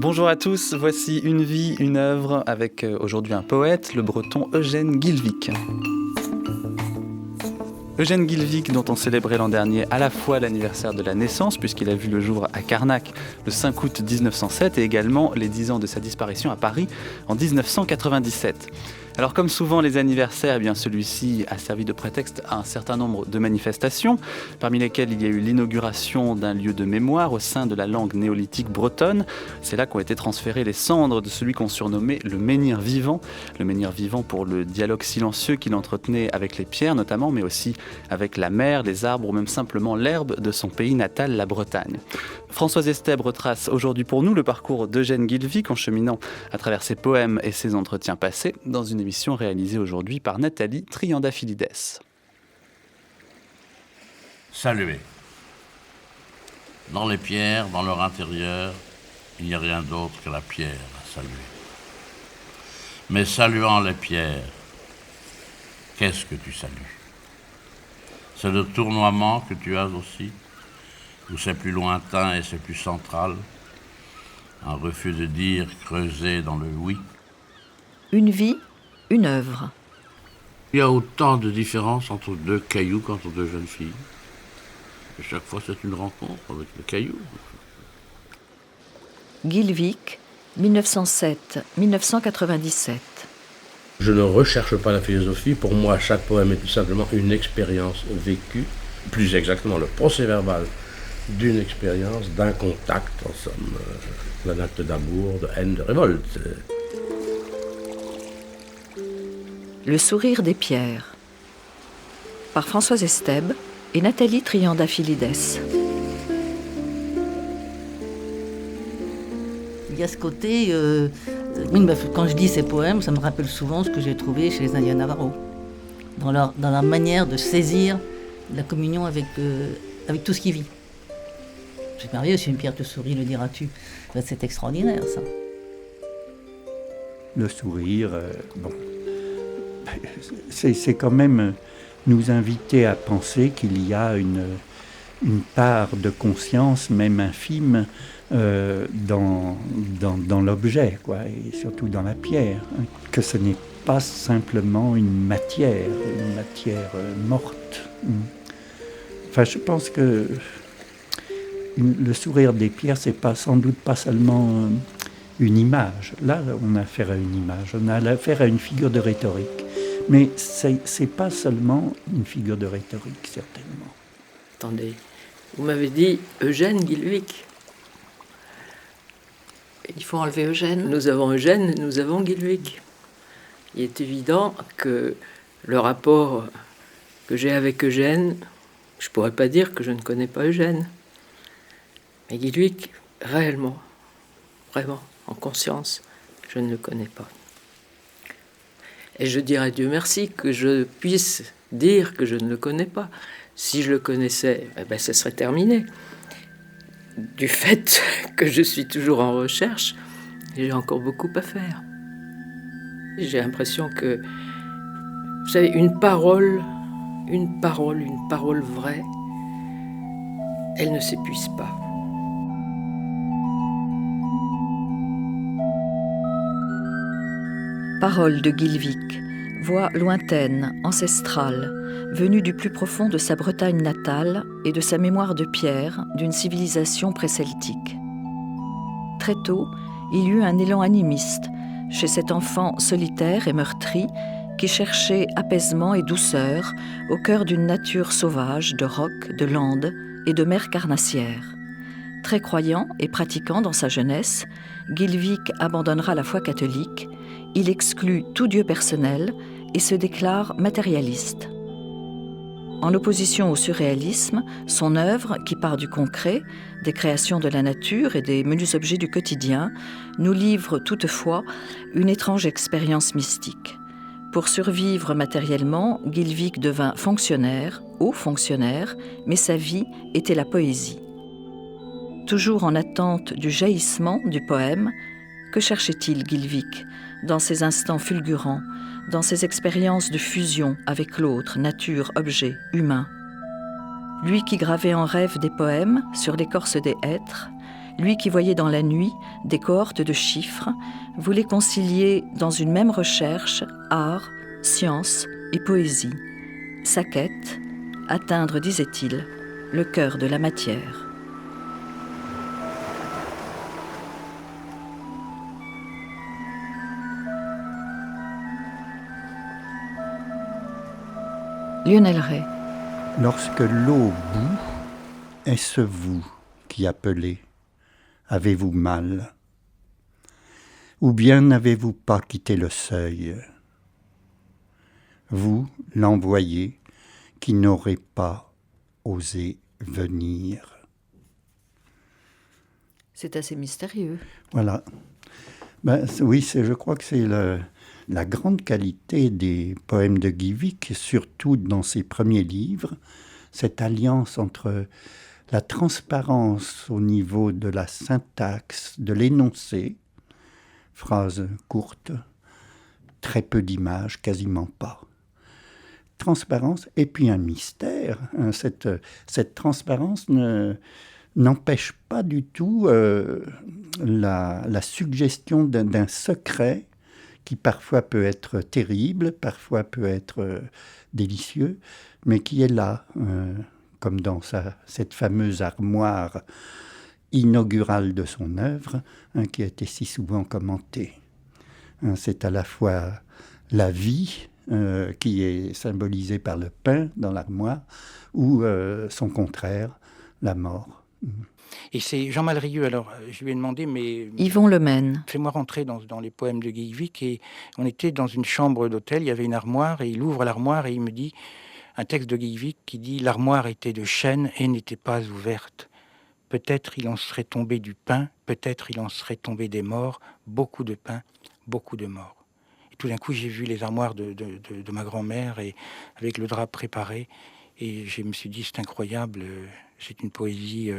Bonjour à tous, voici Une vie, une œuvre avec aujourd'hui un poète, le breton Eugène Guilvic. Eugène Guilvic, dont on célébrait l'an dernier à la fois l'anniversaire de la naissance, puisqu'il a vu le jour à Carnac le 5 août 1907, et également les 10 ans de sa disparition à Paris en 1997. Alors comme souvent les anniversaires, eh bien celui-ci a servi de prétexte à un certain nombre de manifestations, parmi lesquelles il y a eu l'inauguration d'un lieu de mémoire au sein de la langue néolithique bretonne. C'est là qu'ont été transférées les cendres de celui qu'on surnommait le menhir vivant pour le dialogue silencieux qu'il entretenait avec les pierres notamment, mais aussi avec la mer, les arbres ou même simplement l'herbe de son pays natal, la Bretagne. Françoise Estèbe retrace aujourd'hui pour nous le parcours d'Eugène Guilvic en cheminant à travers ses poèmes et ses entretiens passés dans une émission réalisée aujourd'hui par Nathalie Triandafilides. Saluer. Dans les pierres, dans leur intérieur, il n'y a rien d'autre que la pierre à saluer. Mais saluant les pierres, qu'est-ce que tu salues? C'est le tournoiement que tu as aussi, où c'est plus lointain et c'est plus central, un refus de dire creusé dans le oui. Une vie, une œuvre. Il y a autant de différences entre deux cailloux qu'entre deux jeunes filles. Et chaque fois, c'est une rencontre avec le caillou. Guilvic, 1907-1997. Je ne recherche pas la philosophie. Pour moi, chaque poème est tout simplement une expérience vécue, plus exactement le procès-verbal d'une expérience, d'un contact, en somme, d'un acte d'amour, de haine, de révolte. Le sourire des pierres. Par Françoise Estèbe et Nathalie Triandafilides. Il y a ce côté, quand je dis ces poèmes, ça me rappelle souvent ce que j'ai trouvé chez les Indiens Navarro, dans leur manière de saisir la communion avec tout ce qui vit. C'est merveilleux, si une pierre te sourit, le diras-tu. C'est extraordinaire, ça. Le sourire, c'est quand même nous inviter à penser qu'il y a une part de conscience, même infime, dans l'objet, quoi, et surtout dans la pierre, hein, que ce n'est pas simplement une matière morte. Enfin, je pense que le sourire des pierres, c'est sans doute pas seulement une image. Là, on a affaire à une image, on a affaire à une figure de rhétorique. Mais c'est pas seulement une figure de rhétorique, certainement. Attendez, vous m'avez dit Eugène Guilvic. Il faut enlever Eugène. Nous avons Eugène, nous avons Guilvic. Il est évident que le rapport que j'ai avec Eugène, je ne pourrais pas dire que je ne connais pas Eugène. Mais Guilvic, réellement, vraiment, en conscience, je ne le connais pas. Et je dirais Dieu merci que je puisse dire que je ne le connais pas. Si je le connaissais, ça serait terminé. Du fait que je suis toujours en recherche, j'ai encore beaucoup à faire. J'ai l'impression que, vous savez, une parole vraie, elle ne s'épuise pas. Paroles de Guilvic, voix lointaine, ancestrale, venue du plus profond de sa Bretagne natale et de sa mémoire de pierre d'une civilisation pré-celtique. Très tôt, il eut un élan animiste chez cet enfant solitaire et meurtri qui cherchait apaisement et douceur au cœur d'une nature sauvage de rocs, de landes et de mers carnassières. Très croyant et pratiquant dans sa jeunesse, Guilvic abandonnera la foi catholique. Il exclut tout Dieu personnel et se déclare matérialiste. En opposition au surréalisme, son œuvre, qui part du concret, des créations de la nature et des menus objets du quotidien, nous livre toutefois une étrange expérience mystique. Pour survivre matériellement, Guilvic devint fonctionnaire, haut fonctionnaire, mais sa vie était la poésie. Toujours en attente du jaillissement du poème, que cherchait-il Guilvic dans ces instants fulgurants, dans ces expériences de fusion avec l'autre, nature, objet, humain? Lui qui gravait en rêve des poèmes sur l'écorce des hêtres, Lui qui voyait dans la nuit des cohortes de chiffres, voulait concilier dans une même recherche art, science et poésie. Sa quête, atteindre, disait-il, le cœur de la matière. Lionel Ray. Lorsque l'eau bout, est-ce vous qui appelez? Avez-vous mal? Ou bien n'avez-vous pas quitté le seuil? Vous, l'envoyé, qui n'aurez pas osé venir. C'est assez mystérieux. Voilà. Oui, je crois que c'est la grande qualité des poèmes de Guy Wick, surtout dans ses premiers livres, cette alliance entre la transparence au niveau de la syntaxe, de l'énoncé, phrases courtes, très peu d'images, quasiment pas. Transparence et puis un mystère. Cette transparence n'empêche pas du tout la suggestion d'un secret qui parfois peut être terrible, parfois peut être délicieux, mais qui est là, comme dans cette fameuse armoire inaugurale de son œuvre, qui a été si souvent commentée. C'est à la fois la vie, qui est symbolisée par le pain dans l'armoire, ou son contraire, la mort. Et c'est Jean Malrieux, alors je lui ai demandé, mais... Yvon Lemaine. Fais-moi rentrer dans les poèmes de Guy Wick, et on était dans une chambre d'hôtel, il y avait une armoire, et il ouvre l'armoire et il me dit, un texte de Guy Wick qui dit « L'armoire était de chêne et n'était pas ouverte. Peut-être il en serait tombé du pain, peut-être il en serait tombé des morts, beaucoup de pain, beaucoup de morts. » Et tout d'un coup, j'ai vu les armoires de ma grand-mère, et avec le drap préparé, et je me suis dit, c'est incroyable, c'est une poésie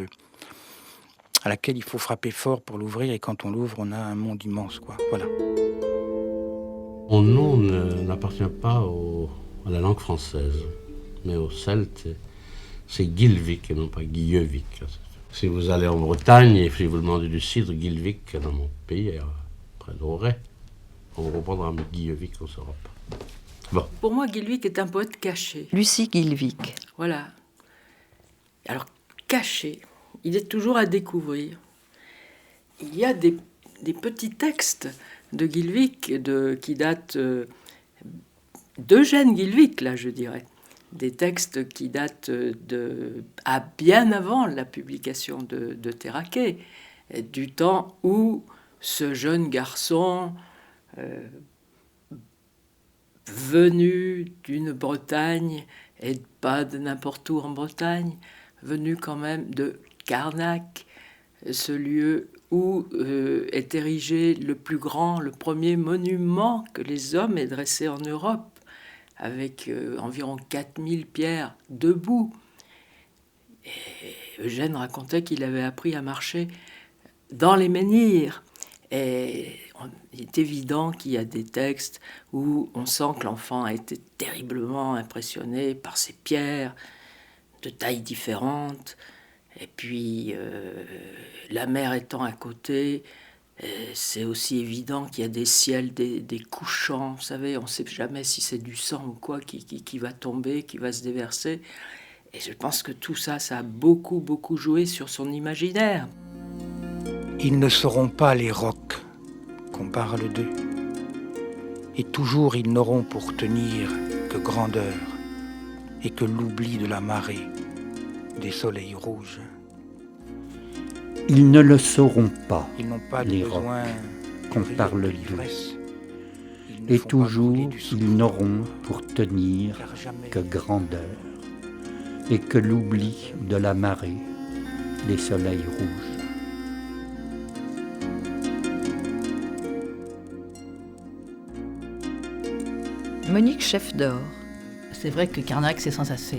à laquelle il faut frapper fort pour l'ouvrir, et quand on l'ouvre, on a un monde immense, quoi. Voilà. Mon nom n'appartient pas à la langue française, mais au celte. C'est Gilvik et non pas Guillevic. Si vous allez en Bretagne et si vous demandez du cidre, Gilvik, dans mon pays, près d'Auray, on vous comprendra, mais Guillevic, on ne saura pas. Bon. Pour moi, Gilvik est un poète caché. Lucie Gilvik. Voilà. Alors, caché, il est toujours à découvrir. Il y a des petits textes de Gilvik qui datent d'Eugène Gilvik, là, je dirais. Des textes qui datent à bien avant la publication de Terraquet, du temps où ce jeune garçon venu d'une Bretagne, et pas de n'importe où en Bretagne, venu quand même de Carnac, ce lieu où est érigé le premier monument que les hommes aient dressé en Europe, avec environ 4000 pierres debout. Et Eugène racontait qu'il avait appris à marcher dans les menhirs. Et il est évident qu'il y a des textes où on sent que l'enfant a été terriblement impressionné par ces pierres de tailles différentes. Et puis, la mer étant à côté, c'est aussi évident qu'il y a des ciels, des couchants. Vous savez, on ne sait jamais si c'est du sang ou quoi qui va tomber, qui va se déverser. Et je pense que tout ça, ça a beaucoup, beaucoup joué sur son imaginaire. Ils ne seront pas les rocs qu'on parle d'eux. Et toujours ils n'auront pour tenir que grandeur et que l'oubli de la marée, des soleils rouges. Ils ne le sauront pas, ils n'ont pas les rocs qu'on parle d'eux. Et toujours ils n'auront pour tenir que grandeur et que l'oubli de la marée, des soleils rouges. Monique Chef d'Or. C'est vrai que Carnac, c'est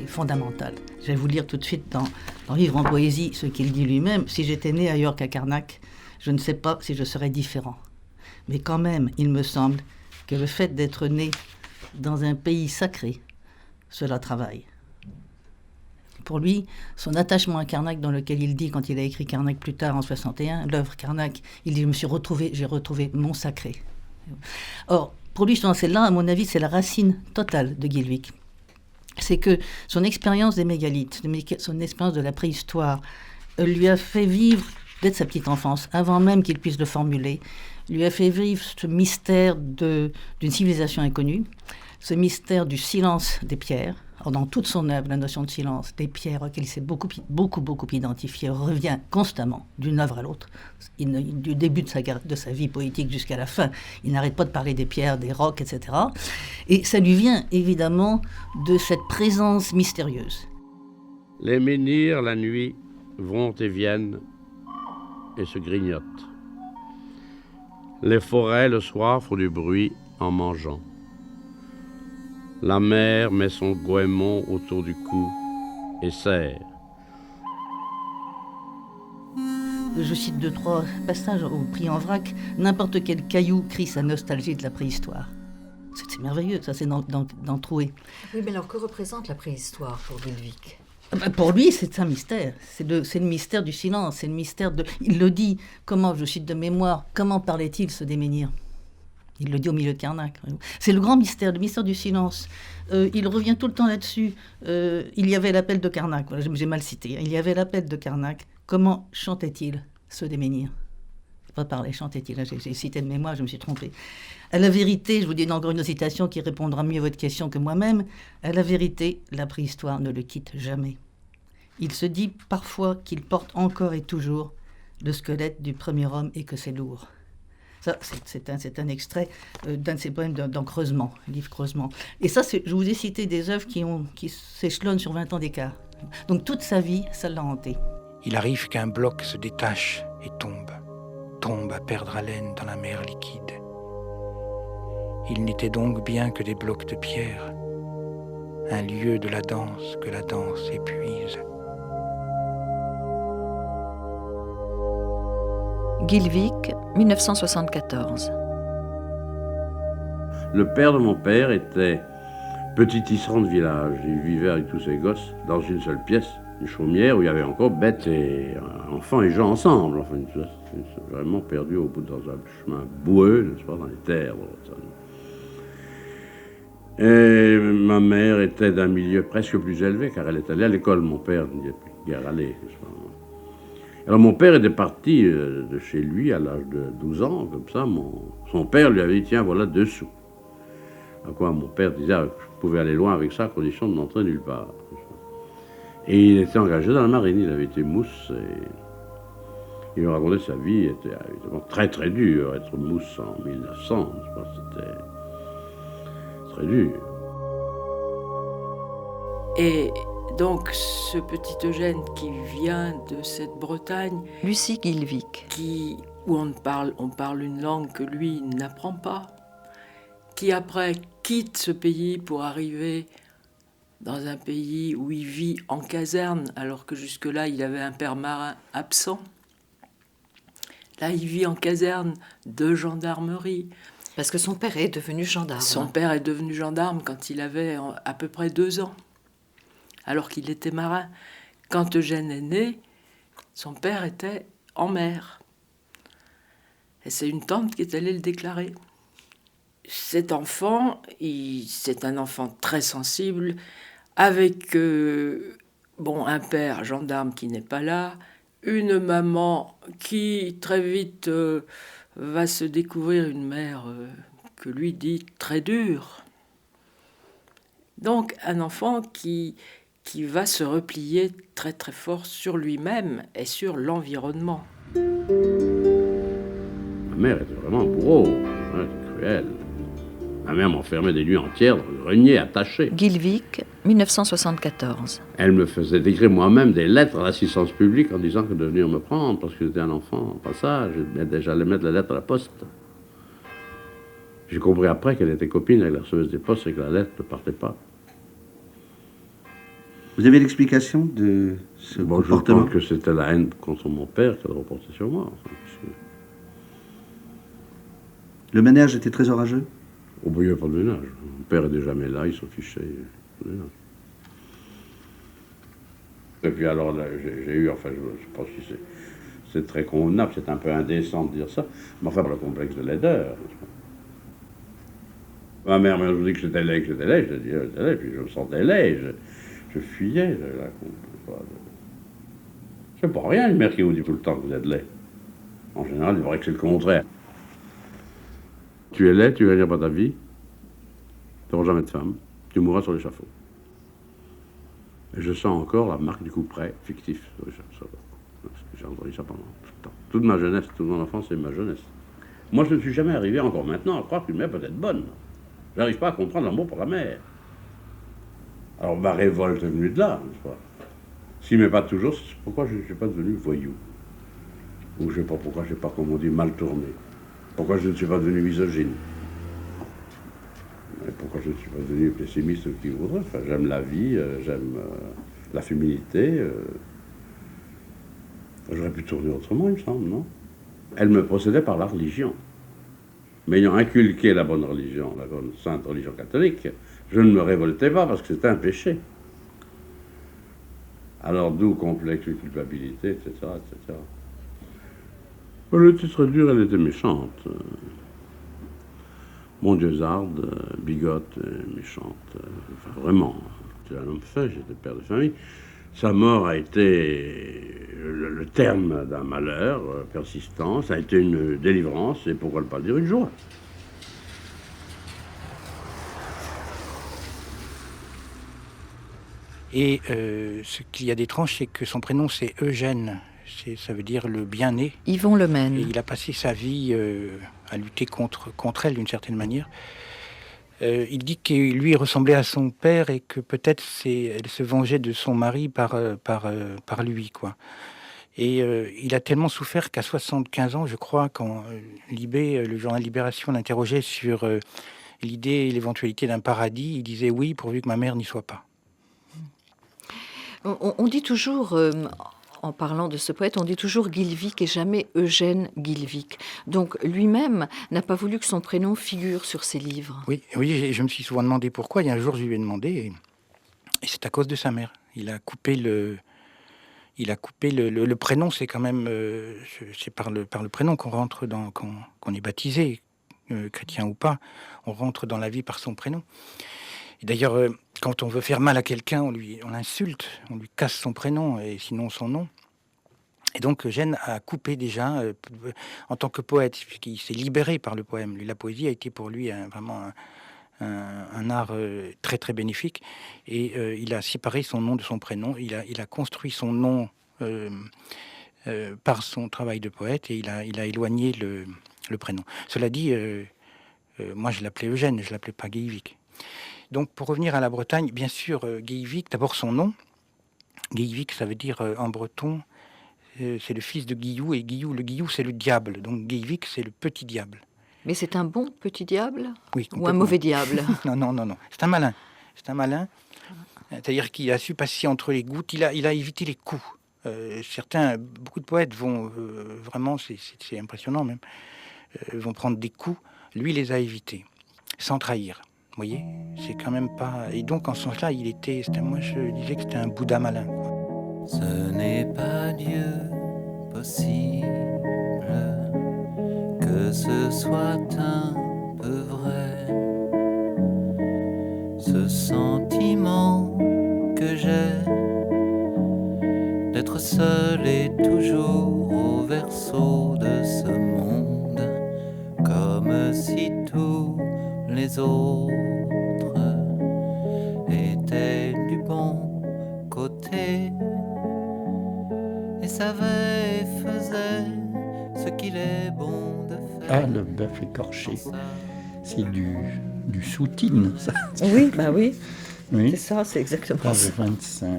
fondamental. Je vais vous lire tout de suite dans Vivre en poésie ce qu'il dit lui-même. Si j'étais né ailleurs qu'à Carnac, je ne sais pas si je serais différent. Mais quand même, il me semble que le fait d'être né dans un pays sacré, cela travaille. Pour lui, son attachement à Carnac, dans lequel il dit, quand il a écrit Carnac plus tard en 61, l'œuvre Carnac, il dit j'ai retrouvé mon sacré. Or, pour lui, c'est là, à mon avis, c'est la racine totale de Guilhwich. C'est que son expérience des mégalithes, son expérience de la préhistoire, lui a fait vivre, dès sa petite enfance, avant même qu'il puisse le formuler, lui a fait vivre ce mystère d'une civilisation inconnue, ce mystère du silence des pierres. Or, dans toute son œuvre, la notion de silence des pierres, auquel il s'est beaucoup identifié, revient constamment d'une œuvre à l'autre. Du début de sa vie poétique jusqu'à la fin, il n'arrête pas de parler des pierres, des rocs, etc. Et ça lui vient évidemment de cette présence mystérieuse. Les menhirs, la nuit, vont et viennent et se grignotent. Les forêts, le soir, font du bruit en mangeant. La mer met son goémon autour du cou et serre. Je cite 2-3 passages au Prix en vrac. N'importe quel caillou crie sa nostalgie de la préhistoire. C'est merveilleux, ça, c'est dans Troué. Oui, mais alors que représente la préhistoire pour Guilhwich ? Pour lui, c'est un mystère. C'est le mystère du silence. C'est le mystère de... Il le dit, comment, je cite de mémoire, comment parlait-il ce des menhirs ? Il le dit au milieu de Carnac. C'est le grand mystère, le mystère du silence. Il revient tout le temps là-dessus. Il y avait l'appel de Carnac. Voilà, j'ai mal cité. Il y avait l'appel de Carnac. Comment chantait-il, ceux des menhirs ? Pas parler, chantait-il. J'ai cité de mémoire, je me suis trompée. À la vérité, je vous dis encore une citation qui répondra mieux à votre question que moi-même. À la vérité, la préhistoire ne le quitte jamais. Il se dit parfois qu'il porte encore et toujours le squelette du premier homme et que c'est lourd. Ça, c'est un extrait d'un de ses poèmes dans Creusement, le livre Creusement. Et ça, je vous ai cité des œuvres qui s'échelonnent sur 20 ans d'écart. Donc toute sa vie, ça l'a hanté. Il arrive qu'un bloc se détache et tombe à perdre haleine dans la mer liquide. Il n'était donc bien que des blocs de pierre, un lieu de la danse que la danse épuise. Guilhwich, 1974. Le père de mon père était petit tisserand de village. Il vivait avec tous ses gosses dans une seule pièce, une chaumière où il y avait encore bêtes et enfants et gens ensemble. Enfin, c'est vraiment perdu au bout dans un chemin boueux, n'est-ce pas, dans les terres. Et ma mère était d'un milieu presque plus élevé, car elle est allée à l'école. Mon père n'y est plus guère allé, n'est-ce pas. Alors mon père était parti de chez lui à l'âge de 12 ans, comme ça. Son père lui avait dit, tiens, voilà 2 sous. À quoi mon père disait, je pouvais aller loin avec ça, à condition de n'entrer nulle part. Et il était engagé dans la marine, il avait été mousse. Et il me racontait sa vie, était évidemment très très dur. Être mousse en 1900, je pense, c'était très dur. Et donc, ce petit Eugène qui vient de cette Bretagne... Lucie Guilhwich. Où on parle une langue que lui n'apprend pas, qui après quitte ce pays pour arriver dans un pays où il vit en caserne, alors que jusque-là, il avait un père marin absent. Là, il vit en caserne de gendarmerie. Parce que son père est devenu gendarme. Son père est devenu gendarme quand il avait à peu près 2 ans. Alors qu'il était marin. Quand Eugène est né, son père était en mer. Et c'est une tante qui est allée le déclarer. Cet enfant, c'est un enfant très sensible, avec un père gendarme qui n'est pas là, une maman qui très vite va se découvrir une mère que lui dit très dure. Donc un enfant qui va se replier très très fort sur lui-même et sur l'environnement. Ma mère était vraiment un bourreau, elle était cruelle. Ma mère m'enfermait des nuits entières dans le grenier, attaché. Guilhwich, 1974. Elle me faisait écrire moi-même des lettres à l'assistance publique en disant que de venir me prendre parce que j'étais un enfant en passage. J'allais mettre la lettre à la poste. J'ai compris après qu'elle était copine avec la receveuse des postes et que la lettre ne partait pas. Vous avez l'explication de ce comportement? Je pense que c'était la haine contre mon père qu'elle reportait sur moi. Enfin, Le ménage était très orageux? Au bout, il n'y avait pas de ménage. Mon père n'était jamais là, il s'en fichait. Et puis alors, là, j'ai eu, enfin, je pense que c'est très convenable, c'est un peu indécent de dire ça, mais enfin, le complexe de laideur. Ma mère m'a dit que j'étais laid, je dis j'étais laid, puis je me sentais laid, je fuyais. C'est pas rien, une mère qui vous dit tout le temps que vous êtes laid. En général, il est vrai que c'est le contraire. Tu es laid, tu vas dire pas ta vie, tu n'auras jamais de femme, tu mourras sur l'échafaud. Et je sens encore la marque du coup près, fictif. J'ai entendu ça pendant tout le temps. Toute ma jeunesse, toute mon enfance et ma jeunesse. Moi, je ne suis jamais arrivé encore maintenant à croire qu'une mère peut être bonne. J'arrive pas à comprendre l'amour pour la mère. Alors ma révolte est venue de là, n'est-ce pas? S'il m'est pas toujours, c'est pourquoi je ne suis pas devenu voyou. Ou je ne sais pas pourquoi je n'ai pas, comme on dit, mal tourné. Pourquoi je ne suis pas devenu misogyne. Et pourquoi je ne suis pas devenu pessimiste ou qui voudrait. Enfin, j'aime la vie, j'aime la féminité. J'aurais pu tourner autrement, il me semble, non? Elle me possédait par la religion. M'ayant inculqué la bonne religion, la bonne sainte religion catholique, je ne me révoltais pas parce que c'était un péché. Alors d'où complexe et culpabilité, etc., etc. Le titre dur, elle était méchante. Mondieusarde, bigote, méchante. Enfin, vraiment, c'est un homme fait, j'étais père de famille. Sa mort a été le terme d'un malheur persistant, ça a été une délivrance, et pourquoi ne pas dire une joie. Et ce qu'il y a d'étrange, c'est que son prénom, c'est Eugène. Ça veut dire le bien-né. Yvon Lemaine. Et il a passé sa vie à lutter contre elle, d'une certaine manière. Il dit que lui ressemblait à son père et que peut-être elle se vengeait de son mari par lui, quoi. Et il a tellement souffert qu'à 75 ans, je crois, quand Libé, le journal Libération, l'interrogeait sur l'idée et l'éventualité d'un paradis, il disait oui, pourvu que ma mère n'y soit pas. On dit toujours, en parlant de ce poète, on dit toujours Guilvic et jamais Eugène Guilvic. Donc lui-même n'a pas voulu que son prénom figure sur ses livres. Oui, je me suis souvent demandé pourquoi. Il y a un jour, je lui ai demandé, et c'est à cause de sa mère. Il a coupé le prénom. C'est quand même, c'est par le prénom qu'on rentre qu'on est baptisé, chrétien ou pas. On rentre dans la vie par son prénom. Et d'ailleurs, quand on veut faire mal à quelqu'un, on l'insulte, on lui casse son prénom et sinon son nom. Et donc Eugène a coupé déjà, en tant que poète, puisqu'il s'est libéré par le poème. La poésie a été pour lui vraiment un art très très bénéfique. Et il a séparé son nom de son prénom. Il a construit son nom par son travail de poète et il a éloigné le prénom. Cela dit, moi je l'appelais Eugène, je l'appelais pas Guilvic. Donc, pour revenir à la Bretagne, bien sûr, Guilvic, d'abord son nom. Guilvic, ça veut dire en breton, c'est le fils de Guillou, et le Guillou, c'est le diable. Donc, Guilvic, c'est le petit diable. Mais c'est un bon petit diable? Oui, ou un mauvais diable? Non. C'est un malin. C'est-à-dire qu'il a su passer entre les gouttes, il a évité les coups. Beaucoup de poètes vont vraiment, c'est impressionnant même, vont prendre des coups. Lui, il les a évités, sans trahir. Vous voyez, c'est quand même pas... Et donc, en ce sens-là, moi, je disais que c'était un Bouddha malin, quoi. Ce n'est pas Dieu possible que ce soit un peu vrai. Ce sentiment que j'ai d'être seul et toujours au berceau de ce monde, comme si tout les autres étaient du bon côté et savaient et faisaient ce qu'il est bon de faire. Ah, le bœuf écorché, c'est du Soutine, ça. Oui, bah oui. Oui. C'est ça, c'est exactement Page ça. 25.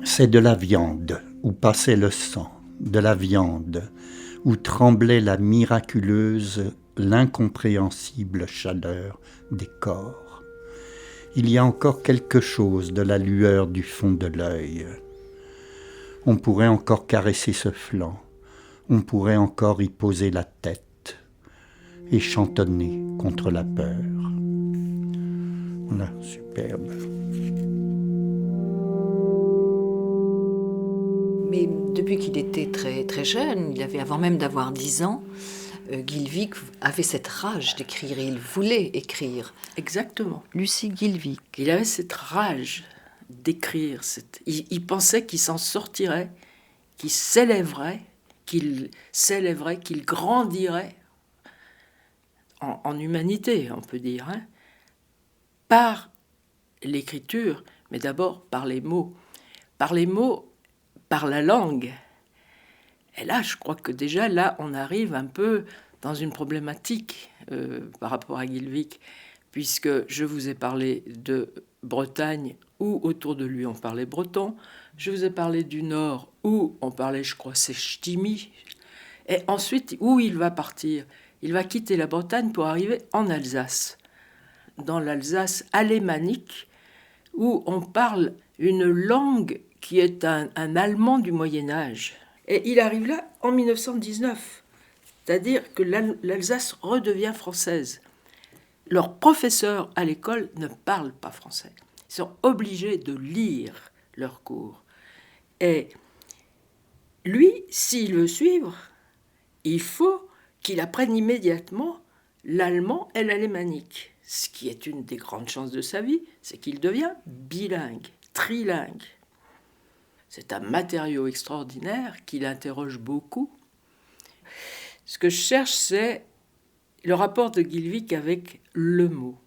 C'est de la viande, où passait le sang, de la viande, où tremblait la miraculeuse, l'incompréhensible chaleur des corps. Il y a encore quelque chose de la lueur du fond de l'œil. On pourrait encore caresser ce flanc, on pourrait encore y poser la tête et chantonner contre la peur. Voilà, superbe. Mais depuis qu'il était très, très jeune, avant même d'avoir 10 ans, Guilvig avait cette rage d'écrire, il voulait écrire. Exactement. Lucie Guilvig. Il avait cette rage d'écrire, il pensait qu'il s'en sortirait, qu'il s'élèverait, qu'il grandirait en humanité, on peut dire, hein, par l'écriture, mais d'abord par les mots, par la langue. Et là, je crois que déjà, là, on arrive un peu dans une problématique par rapport à Guilvig, puisque je vous ai parlé de Bretagne, où autour de lui on parlait breton, je vous ai parlé du Nord, où on parlait, je crois, c'est Ch'timi, et ensuite, où il va partir? Il va quitter la Bretagne pour arriver en Alsace, dans l'Alsace alémanique, où on parle une langue qui est un allemand du Moyen-Âge. Et il arrive là en 1919, c'est-à-dire que l'Alsace redevient française. Leurs professeurs à l'école ne parlent pas français. Ils sont obligés de lire leurs cours. Et lui, s'il veut suivre, il faut qu'il apprenne immédiatement l'allemand et l'alémanique. Ce qui est une des grandes chances de sa vie, c'est qu'il devient bilingue, trilingue. C'est un matériau extraordinaire qui l'interroge beaucoup. Ce que je cherche, c'est le rapport de Guilvig avec le mot.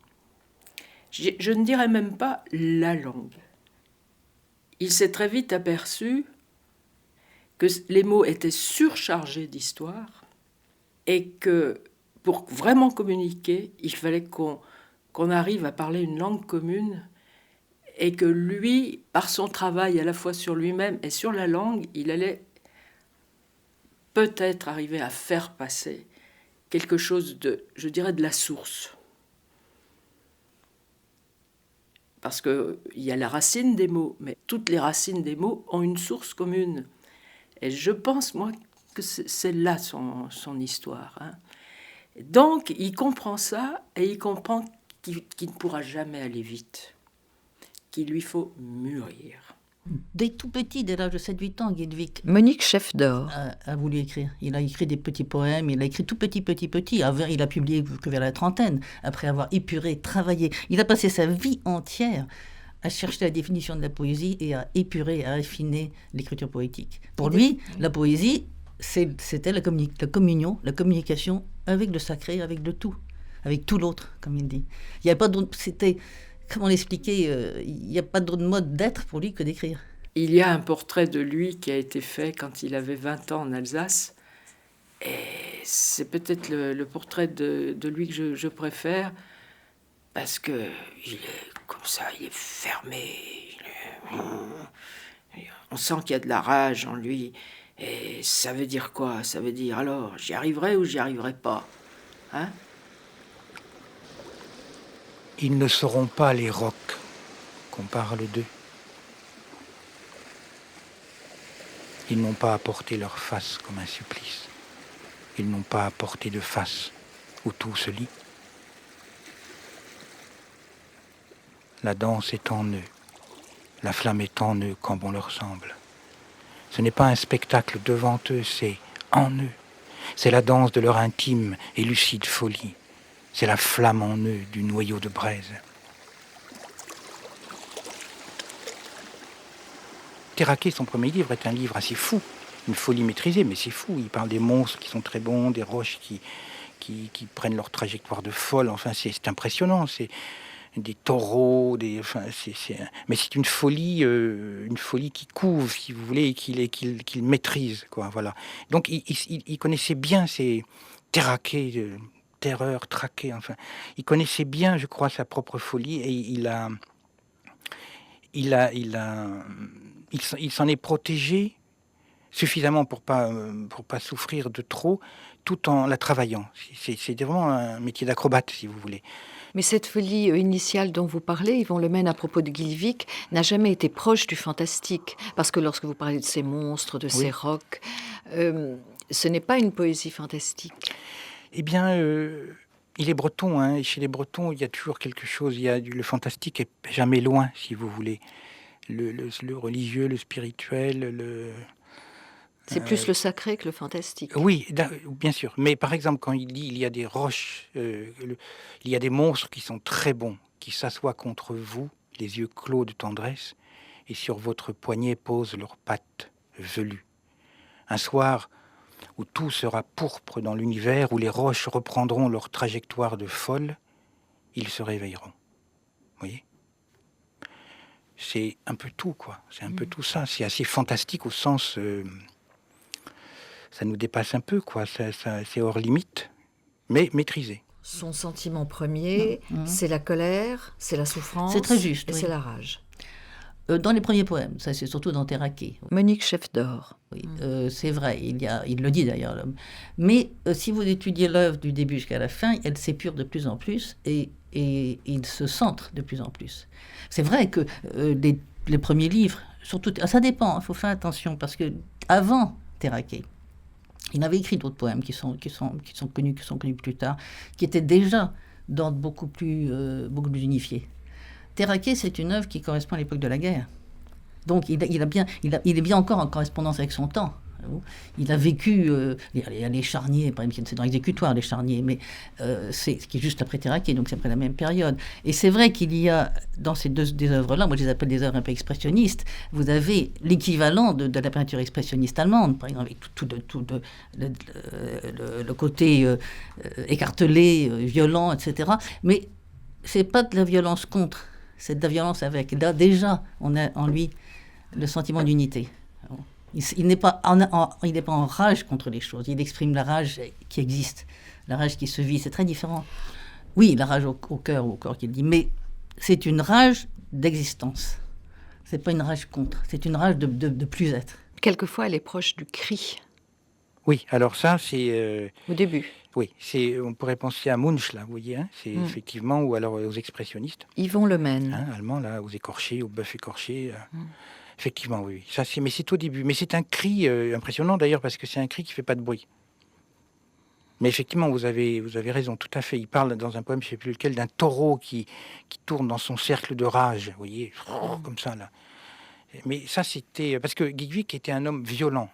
Je ne dirais même pas la langue. Il s'est très vite aperçu que les mots étaient surchargés d'histoire et que pour vraiment communiquer, il fallait qu'on arrive à parler une langue commune et que lui, par son travail à la fois sur lui-même et sur la langue, il allait peut-être arriver à faire passer quelque chose de, je dirais, de la source. Parce qu'il y a la racine des mots, mais toutes les racines des mots ont une source commune. Et je pense, moi, que c'est là son histoire. Hein. Donc, il comprend ça, et il comprend qu'il ne pourra jamais aller vite, qu'il lui faut mûrir. Dès tout petit, dès l'âge de 7-8 ans, Guilvig Monique Chef-d'Or a voulu écrire. Il a écrit des petits poèmes, il a écrit tout petit. Il a publié que vers la trentaine, après avoir épuré, travaillé. Il a passé sa vie entière à chercher la définition de la poésie et à épurer, à affiner l'écriture poétique. Pour lui, la poésie, c'était la communion, la communication avec le sacré, avec le tout, avec tout l'autre, comme il dit. Il n'y a pas d'autre... C'était... Comment l'expliquer? Il n'y a pas d'autre mode d'être pour lui que d'écrire. Il y a un portrait de lui qui a été fait quand il avait 20 ans en Alsace. Et c'est peut-être le portrait de lui que je préfère, parce qu'il est comme ça, il est fermé. On sent qu'il y a de la rage en lui. Et ça veut dire quoi? Ça veut dire, alors, j'y arriverai ou j'y arriverai pas? Hein? Ils ne seront pas les rocs qu'on parle d'eux. Ils n'ont pas apporté leur face comme un supplice. Ils n'ont pas apporté de face où tout se lie. La danse est en eux. La flamme est en eux quand bon leur semble. Ce n'est pas un spectacle devant eux, c'est en eux. C'est la danse de leur intime et lucide folie. C'est la flamme en eux du noyau de braise. Terraquet, son premier livre, est un livre assez fou, une folie maîtrisée, mais c'est fou. Il parle des monstres qui sont très bons, des roches qui prennent leur trajectoire de folle. Enfin, c'est impressionnant. C'est des taureaux, mais c'est une folie qui couve, si vous voulez, et qu'il maîtrise, quoi. Voilà. Donc, il connaissait bien ces Terraquet. Terreur, traqué, enfin. Il connaissait bien, je crois, sa propre folie et il s'en est protégé suffisamment pour pas souffrir de trop, tout en la travaillant. C'est vraiment un métier d'acrobate, si vous voulez. Mais cette folie initiale dont vous parlez, Yvon Lemaine, à propos de Guilvig, n'a jamais été proche du fantastique. Parce que lorsque vous parlez de ces monstres, de ces rocs, ce n'est pas une poésie fantastique. Eh bien, il est breton, hein, et chez les Bretons, il y a toujours quelque chose. Le fantastique est jamais loin, si vous voulez. Le religieux, le spirituel, C'est plus le sacré que le fantastique. Oui, bien sûr. Mais par exemple, quand il dit il y a des roches, il y a des monstres qui sont très bons, qui s'assoient contre vous, les yeux clos de tendresse, et sur votre poignet posent leurs pattes velues. Un soir où tout sera pourpre dans l'univers, où les roches reprendront leur trajectoire de folle, ils se réveilleront. Vous voyez ? C'est un peu tout, quoi. C'est un peu tout ça. C'est assez fantastique au sens... ça nous dépasse un peu, quoi. C'est hors limite, mais maîtrisé. Son sentiment premier, c'est la colère, c'est la souffrance, c'est très juste, et c'est la rage. Dans les premiers poèmes, ça c'est surtout dans Terraquet. Monique Chef-d'Or. Oui, c'est vrai, il le dit d'ailleurs, l'homme. Mais si vous étudiez l'œuvre du début jusqu'à la fin, elle s'épure de plus en plus et il se centre de plus en plus. C'est vrai que les premiers livres, surtout, ça dépend, il faut faire attention, parce que avant Terraquet, il avait écrit d'autres poèmes qui sont connus plus tard, qui étaient déjà d'ordre beaucoup plus unifié. Terraquet, c'est une œuvre qui correspond à l'époque de la guerre. Donc il est bien encore en correspondance avec son temps. Il a vécu, il y a les charniers, par exemple, c'est dans l'exécutoire, les charniers, mais c'est ce qui est juste après Terraquet, donc c'est après la même période. Et c'est vrai qu'il y a, dans ces des œuvres-là, moi je les appelle des œuvres un peu expressionnistes, vous avez l'équivalent de la peinture expressionniste allemande, par exemple, avec le côté écartelé, violent, etc. Mais c'est pas de la violence contre, c'est de la violence avec. Là, déjà, on a en lui le sentiment d'unité. Il n'est pas en rage contre les choses. Il exprime la rage qui existe, la rage qui se vit. C'est très différent. Oui, la rage au corps qu'il dit, mais c'est une rage d'existence. C'est pas une rage contre. C'est une rage de plus être. Quelquefois, elle est proche du cri. Oui, alors ça, c'est... Au début. Oui, on pourrait penser à Munch, là, vous voyez, hein, c'est effectivement, ou alors aux expressionnistes. Yvon Lemaine. Hein, allemand, là, aux écorchés, aux bœufs écorchés. Effectivement, oui. Ça, mais c'est au début. Mais c'est un cri impressionnant, d'ailleurs, parce que c'est un cri qui ne fait pas de bruit. Mais effectivement, vous avez raison, tout à fait. Il parle dans un poème, je ne sais plus lequel, d'un taureau qui tourne dans son cercle de rage, vous voyez, comme ça, là. Mais ça, c'était... Parce que Guigvic était un homme violent,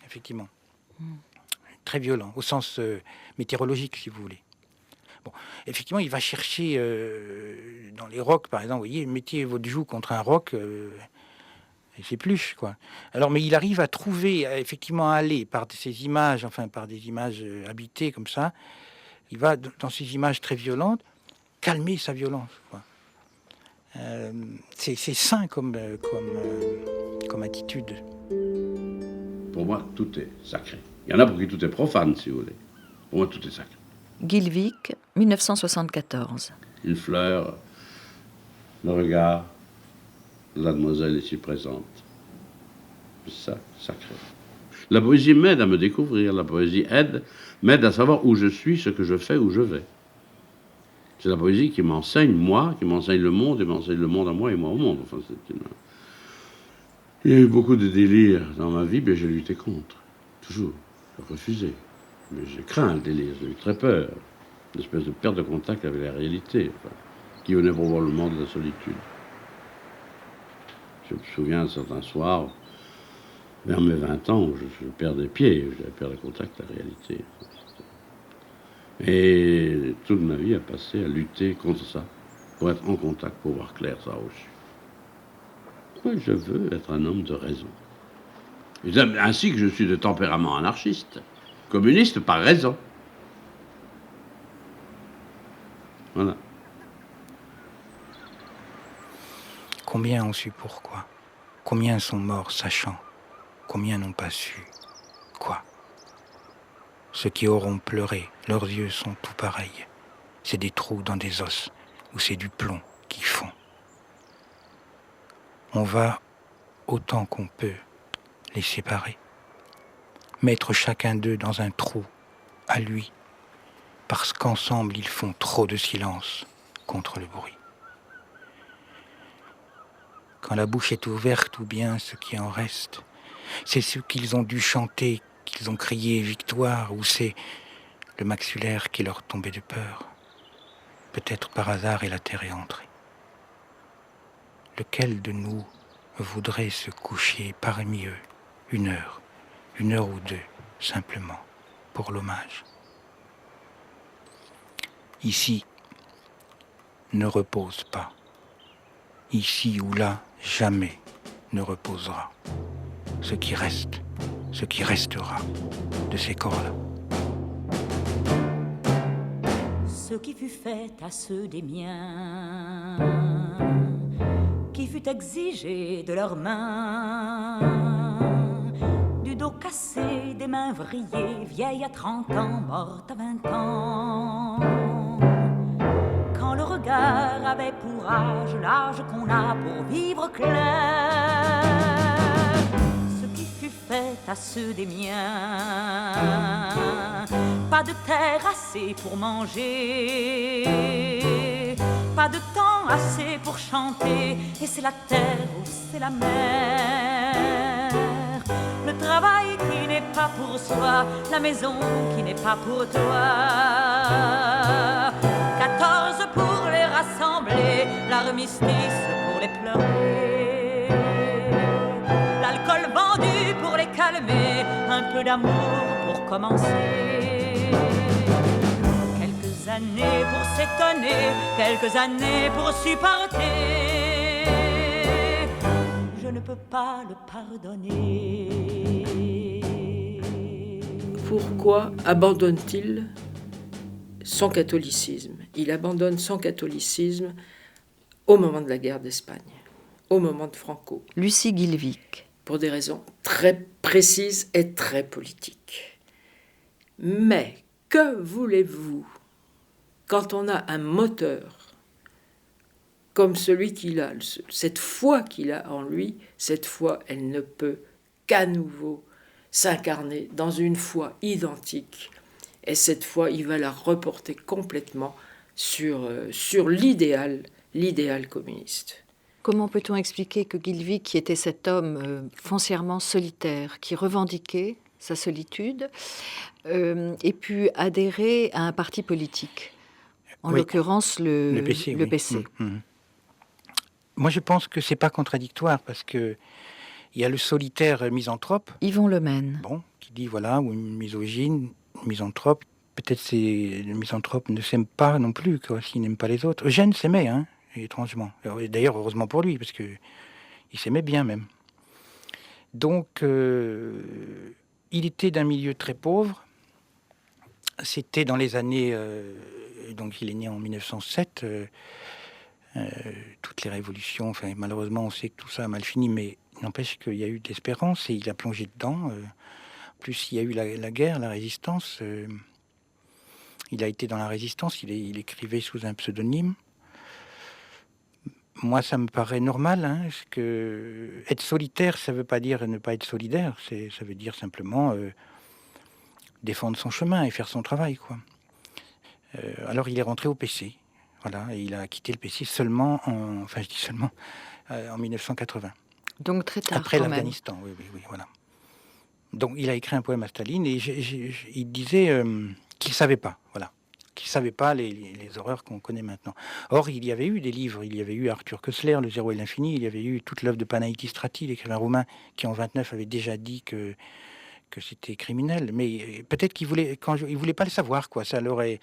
effectivement. Très violent, au sens météorologique, si vous voulez. Bon, effectivement, il va chercher dans les rocs, par exemple, vous voyez, mettez votre joue contre un roc, et c'est plus, quoi. Alors, mais il arrive à trouver, effectivement, à aller par ces images, enfin, par des images habitées comme ça, il va, dans ces images très violentes, calmer sa violence, quoi. C'est sain comme attitude. Pour moi, tout est sacré. Il y en a pour qui tout est profane, si vous voulez. Pour moi, tout est sacré. Guilvic, 1974. Une fleur, le regard de la demoiselle ici présente. C'est ça, sacré. La poésie m'aide à me découvrir. La poésie m'aide à savoir où je suis, ce que je fais, où je vais. C'est la poésie qui m'enseigne, moi, qui m'enseigne le monde, et m'enseigne le monde à moi et moi au monde. Enfin, Il y a eu beaucoup de délires dans ma vie, mais j'ai lutté contre. Toujours. J'ai refusé. Mais j'ai craint le délire, j'ai eu très peur. Une espèce de perte de contact avec la réalité, qui venait probablement de la solitude. Je me souviens de certains soirs, vers mes 20 ans, où je perdais pied, j'avais perdu contact avec la réalité. Et toute ma vie a passé à lutter contre ça, pour être en contact, pour voir clair ça aussi. Oui, je veux être un homme de raison. Ainsi que je suis de tempérament anarchiste, communiste par raison. Voilà. Combien ont su pourquoi? Combien sont morts sachant? Combien n'ont pas su quoi? Ceux qui auront pleuré, leurs yeux sont tout pareils. C'est des trous dans des os, ou c'est du plomb qui fond. On va, autant qu'on peut, les séparer. Mettre chacun d'eux dans un trou, à lui, parce qu'ensemble ils font trop de silence contre le bruit. Quand la bouche est ouverte, ou bien ce qui en reste, c'est ce qu'ils ont dû chanter, qu'ils ont crié victoire, ou c'est le maxillaire qui leur tombait de peur. Peut-être par hasard et la terre est entrée. Lequel de nous voudrait se coucher parmi eux 1 heure, 1 heure ou 2, simplement, pour l'hommage. Ici, ne repose pas. Ici ou là, jamais ne reposera. Ce qui reste, ce qui restera de ces corps-là. Ce qui fut fait à ceux des miens, qui fut exigé de leurs mains, du dos cassé, des mains vrillées, vieille à 30 ans, morte à 20 ans. Quand le regard avait pour âge l'âge qu'on a pour vivre clair, ce qui fut fait à ceux des miens, pas de terre assez pour manger, pas de temps assez pour chanter, et c'est la terre ou c'est la mer. Le travail qui n'est pas pour soi, la maison qui n'est pas pour toi. 14 pour les rassembler, l'armistice pour les pleurer, l'alcool vendu pour les calmer, un peu d'amour pour commencer. Quelques années pour s'étonner, quelques années pour supporter. Je ne peux pas le pardonner. Pourquoi abandonne-t-il son catholicisme? Il abandonne son catholicisme au moment de la guerre d'Espagne, au moment de Franco. Lucie Guilvic. Pour des raisons très précises et très politiques. Mais que voulez-vous quand on a un moteur comme celui qu'il a, cette foi qu'il a en lui, cette foi, elle ne peut qu'à nouveau s'incarner dans une foi identique. Et cette fois, il va la reporter complètement sur l'idéal communiste. Comment peut-on expliquer que Guilvic, qui était cet homme foncièrement solitaire, qui revendiquait sa solitude, ait pu adhérer à un parti politique, en l'occurrence le PC. Moi, je pense que c'est pas contradictoire, parce que il y a le solitaire misanthrope. Yvon Lemaine. Qui dit, voilà, ou une misogyne, misanthrope. Peut-être le misanthrope ne s'aime pas non plus, quoi, s'il n'aime pas les autres. Eugène s'aimait, étrangement. D'ailleurs, heureusement pour lui, parce que il s'aimait bien même. Donc, il était d'un milieu très pauvre. C'était dans les années... donc, il est né en 1907. Toutes les révolutions, enfin, malheureusement, on sait que tout ça a mal fini, mais n'empêche qu'il y a eu de l'espérance et il a plongé dedans. Plus il y a eu la guerre, la résistance. Il a été dans la résistance, il écrivait sous un pseudonyme. Moi, ça me paraît normal, parce que être solitaire, ça ne veut pas dire ne pas être solidaire. Ça veut dire simplement défendre son chemin et faire son travail, quoi. Alors, il est rentré au PC. Voilà, et il a quitté le PC seulement en 1980. Donc très tard. Après l'Afghanistan, oui, voilà. Donc il a écrit un poème à Staline et il disait qu'il ne savait pas, voilà, qu'il ne savait pas les horreurs qu'on connaît maintenant. Or, il y avait eu des livres, il y avait eu Arthur Koestler, Le Zéro et l'Infini, il y avait eu toute l'œuvre de Panaïtis Strati, l'écrivain roumain, qui en 29 avait déjà dit que c'était criminel, mais peut-être qu'il voulait, il voulait pas le savoir, quoi. Ça l'aurait,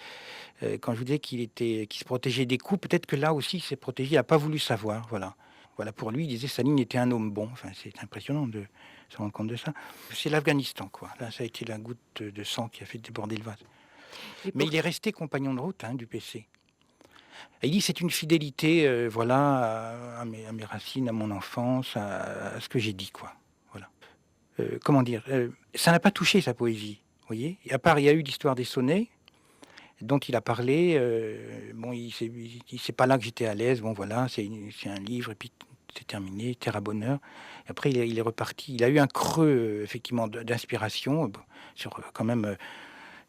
quand je vous disais qu'il se protégeait des coups, peut-être que là aussi il s'est protégé, il n'a pas voulu savoir, voilà. Voilà, pour lui, il disait Staline était un homme bon. Enfin, c'est impressionnant de se rendre compte de ça. C'est l'Afghanistan, quoi. Là, ça a été la goutte de sang qui a fait déborder le vase. Mais il est resté compagnon de route du PC. Et il dit c'est une fidélité, à mes racines, à mon enfance, à ce que j'ai dit, quoi. Comment dire, ça n'a pas touché sa poésie, vous voyez. Et à part, il y a eu l'histoire des sonnets, dont il a parlé. C'est pas là que j'étais à l'aise. Bon, voilà, c'est un livre, et puis c'est terminé, terre à bonheur. Et après, il est reparti. Il a eu un creux, effectivement, d'inspiration, sur quand même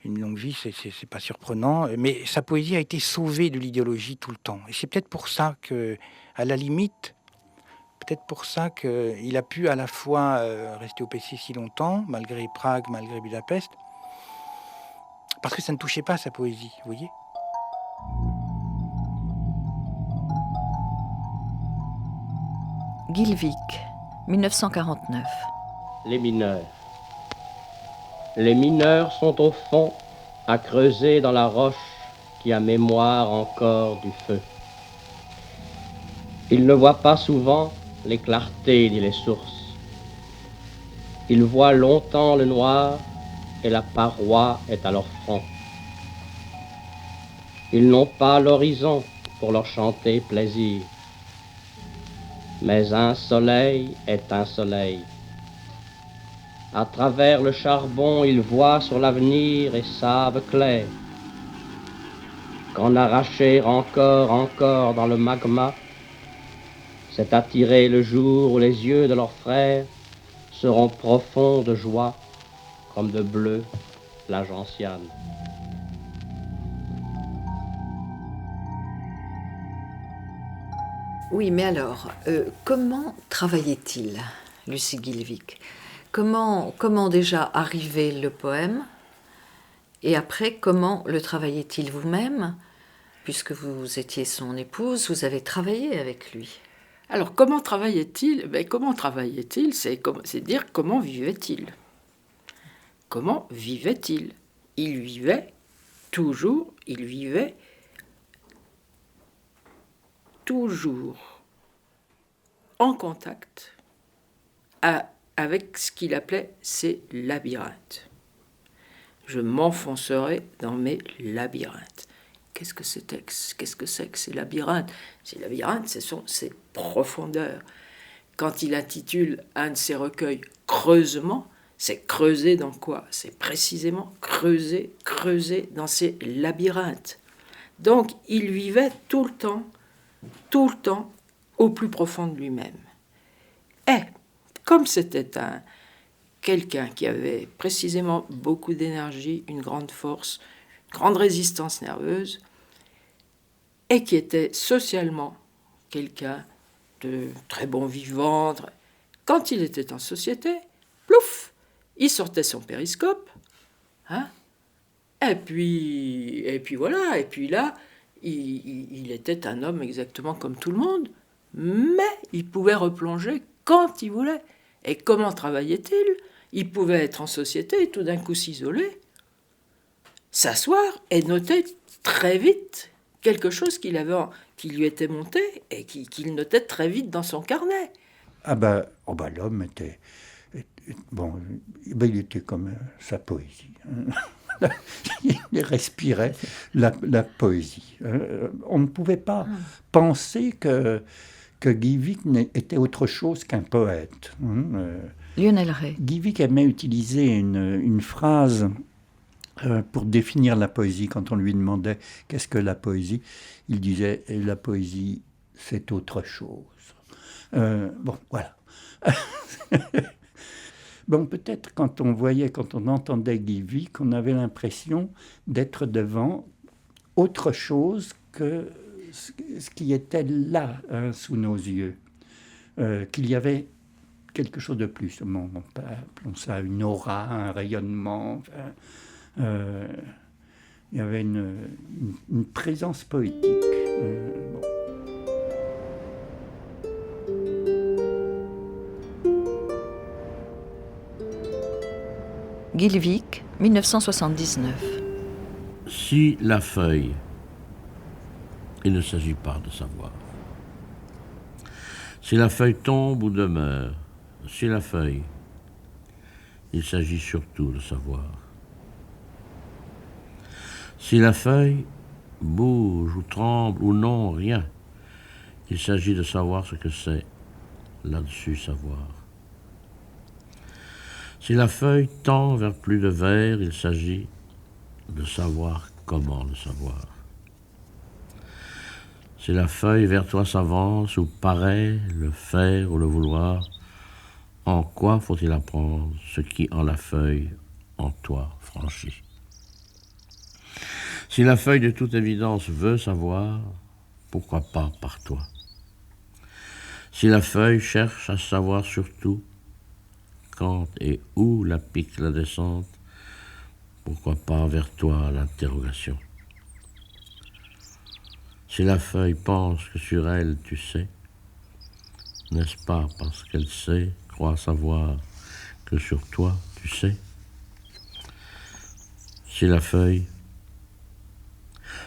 une longue vie, c'est pas surprenant. Mais sa poésie a été sauvée de l'idéologie tout le temps. Et c'est peut-être pour ça que, à la limite, qu'il a pu à la fois rester au PC si longtemps, malgré Prague, malgré Budapest, parce que ça ne touchait pas sa poésie, vous voyez. Guilvic, 1949. Les mineurs, Les mineurs sont au fond, à creuser dans la roche qui a mémoire encore du feu. Ils ne voient pas souvent les clartés ni les sources. Ils voient longtemps le noir et la paroi est à leur front. Ils n'ont pas l'horizon pour leur chanter plaisir. Mais un soleil est un soleil. À travers le charbon, ils voient sur l'avenir et savent clair qu'en arracher encore dans le magma, c'est attirer le jour où les yeux de leurs frères seront profonds de joie, comme de bleu la gentiane. Oui, mais alors, comment travaillait-il, Lucie Guilvic? Comment déjà arrivait le poème? Et après, comment le travaillait-il vous-même? Puisque vous étiez son épouse, vous avez travaillé avec lui. Alors, comment travaillait-il? C'est dire comment vivait-il. Comment vivait-il? Il vivait toujours en contact avec ce qu'il appelait ses labyrinthes. Je m'enfoncerai dans mes labyrinthes. Qu'est-ce que c'est que ces labyrinthes? Ces labyrinthes, ce sont ces profondeurs. Quand il intitule un de ses recueils « Creusement », c'est creuser dans quoi? C'est précisément creuser dans ces labyrinthes. Donc, il vivait tout le temps, au plus profond de lui-même. Et, comme c'était quelqu'un qui avait précisément beaucoup d'énergie, une grande force, une grande résistance nerveuse, et qui était socialement quelqu'un de très bon vivant, quand il était en société, plouf, il sortait son périscope, hein, et puis voilà, et puis là, il était un homme exactement comme tout le monde, mais il pouvait replonger quand il voulait. Et comment travaillait-il? Il pouvait être en société et tout d'un coup s'isoler, s'asseoir et noter très vite quelque chose qui lui était monté et qu'il notait très vite dans son carnet. L'homme était... il était comme sa poésie. Il respirait la poésie. On ne pouvait pas penser que Guilvic était autre chose qu'un poète. Lionel Ray. Guilvic aimait utiliser une phrase pour définir la poésie. Quand on lui demandait qu'est-ce que la poésie, il disait la poésie, c'est autre chose. Voilà. Peut-être quand on entendait Guilvic, on avait l'impression d'être devant autre chose que ce qui était là, sous nos yeux. Qu'il y avait quelque chose de plus. Appelons ça une aura, un rayonnement. Il y avait une présence poétique. Guilvic, 1979. Si la feuille, il ne s'agit pas de savoir. Si la feuille tombe ou demeure, si la feuille, il s'agit surtout de savoir. Si la feuille bouge ou tremble ou non, rien, il s'agit de savoir ce que c'est, là-dessus savoir. Si la feuille tend vers plus de vert, il s'agit de savoir comment le savoir. Si la feuille vers toi s'avance ou paraît, le faire ou le vouloir, en quoi faut-il apprendre ce qui en la feuille, en toi, franchit? Si la feuille de toute évidence veut savoir, pourquoi pas par toi? Si la feuille cherche à savoir surtout, quand et où la pique la descente, pourquoi pas vers toi l'interrogation? Si la feuille pense que sur elle tu sais, n'est-ce pas parce qu'elle sait, croit savoir, que sur toi tu sais? Si la feuille,